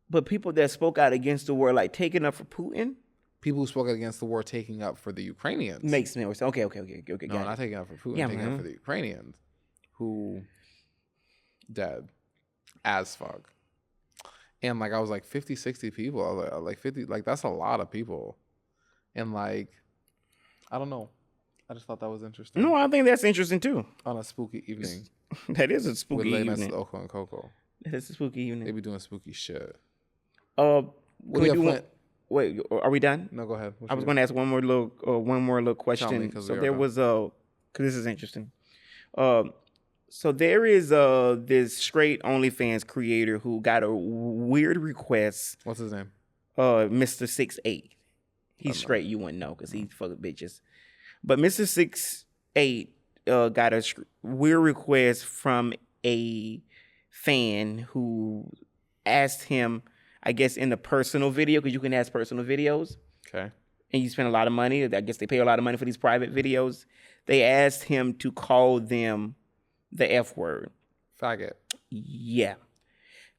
But people that spoke out against the war, like taking up for Putin? People who spoke out against the war taking up for the Ukrainians. Makes me okay. No, not taking up for Putin, taking up for the Ukrainians who dead as fuck. And like I was like 50, 60 people. I was like 50, like that's a lot of people. And like, I don't know. I just thought that was interesting. No, I think that's interesting too. On a spooky evening. That is a spooky with evening. With Oko and Coco. That is a spooky evening. They be doing spooky shit. Wait, are we done? No, go ahead. I was going to ask one more little question. So there was because this is interesting. So there is this straight OnlyFans creator who got a weird request. What's his name? Mr. 6'8". He's straight. You wouldn't know because he's fucking bitches. But Mr. 6'8" got a weird request from a fan who asked him, I guess, in the personal video, because you can ask personal videos. Okay. And you spend a lot of money. I guess they pay a lot of money for these private videos. They asked him to call them the F word. Faggot. Yeah.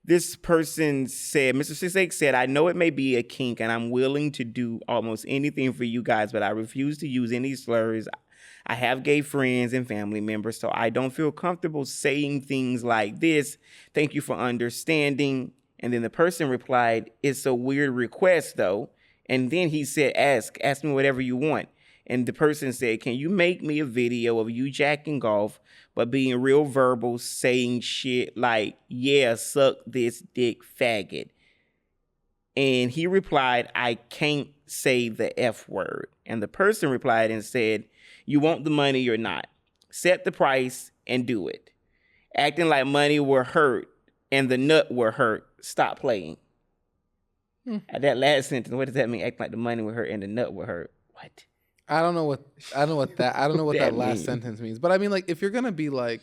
This person said, Mr. 6'8" said, I know it may be a kink and I'm willing to do almost anything for you guys, but I refuse to use any slurs. I have gay friends and family members, so I don't feel comfortable saying things like this. Thank you for understanding. And then the person replied, it's a weird request though. And then he said, ask me whatever you want. And the person said, can you make me a video of you jacking off, but being real verbal, saying shit like, yeah, suck this dick, faggot. And he replied, I can't say the F word. And the person replied and said, you want the money or not? Set the price and do it. Acting like money will hurt and the nut will hurt. Stop playing. That last sentence, what does that mean? Acting like the money will hurt and the nut will hurt. What? I don't know what that last sentence means. But I mean, like, if you're gonna be like,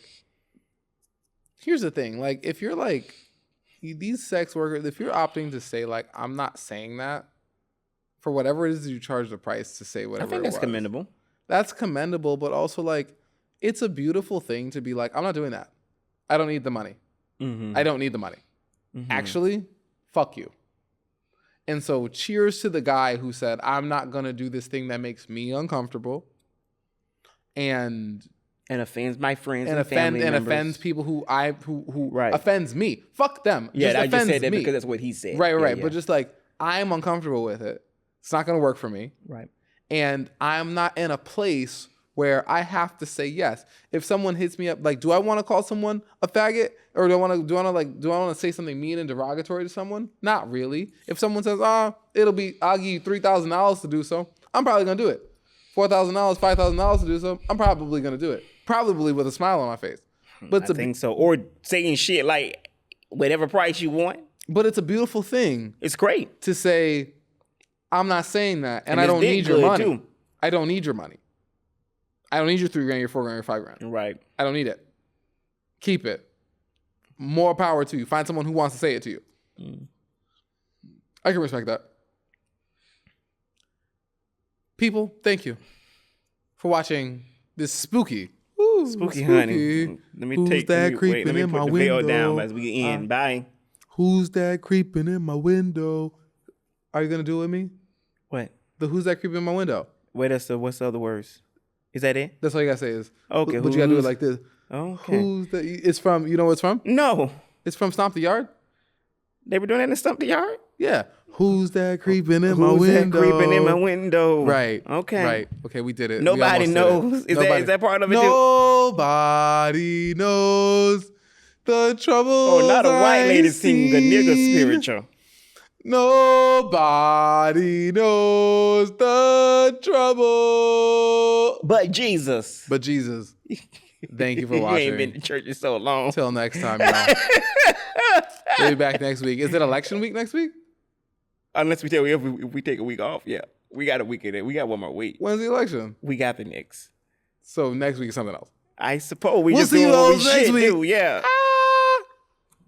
here's the thing, like, if you're like these sex workers, if you're opting to say like, I'm not saying that, for whatever it is you charge the price to say whatever. I think that's commendable. That's commendable, but also like, it's a beautiful thing to be like, I'm not doing that. I don't need the money. Mm-hmm. I don't need the money. Mm-hmm. Actually, fuck you. And so cheers to the guy who said, I'm not going to do this thing that makes me uncomfortable and offends my friends and family members. offends people who right. offends me. Fuck them. Yeah, just I just said that me. because that's what he said. Right. Yeah. But just like, I'm uncomfortable with it. It's not going to work for me. Right. And I'm not in a place where I have to say yes. If someone hits me up, like, do I want to call someone a faggot, or do I want to say something mean and derogatory to someone? Not really. If someone says, I'll give you $3,000 to do so, I'm probably gonna do it. $4,000, $5,000 to do so, I'm probably gonna do it. Probably with a smile on my face. But I think so. Or saying shit like whatever price you want. But it's a beautiful thing. It's great to say, I'm not saying that, and I don't need your money. Too. I don't need your money. I don't need your $3,000, your $4,000, your $5,000. Right. I don't need it. Keep it. More power to you. Find someone who wants to say it to you. I can respect that. People, thank you for watching this spooky. Spooky, honey. Let me put the veil down as we end. Bye. Who's that creeping in my window? Are you gonna do it with me? What? The who's that creeping in my window? Wait, what's the other words? Is that it? That's all you gotta say is okay. But you gotta do it like this. Okay. Who's that? It's from. You know what it's from? No. It's from Stomp the Yard. They were doing that in Stomp the Yard. Yeah. Who's that creeping in my window? Who's that creeping in my window? Right. Okay. Right. Okay. We did it. Nobody knows. Is that part of it? Nobody knows the trouble. Oh, not a white lady singing a nigga spiritual. Nobody knows the trouble but Jesus. Thank you for watching. You ain't been to church in so long. Till next time, y'all. We'll be back next week. Is it election week next week? Unless we tell you if we take a week off, yeah. We got a week in it. We got one more week. When's the election? We got the Knicks. So next week is something else. I suppose we'll just see doing what we next should week. do, yeah.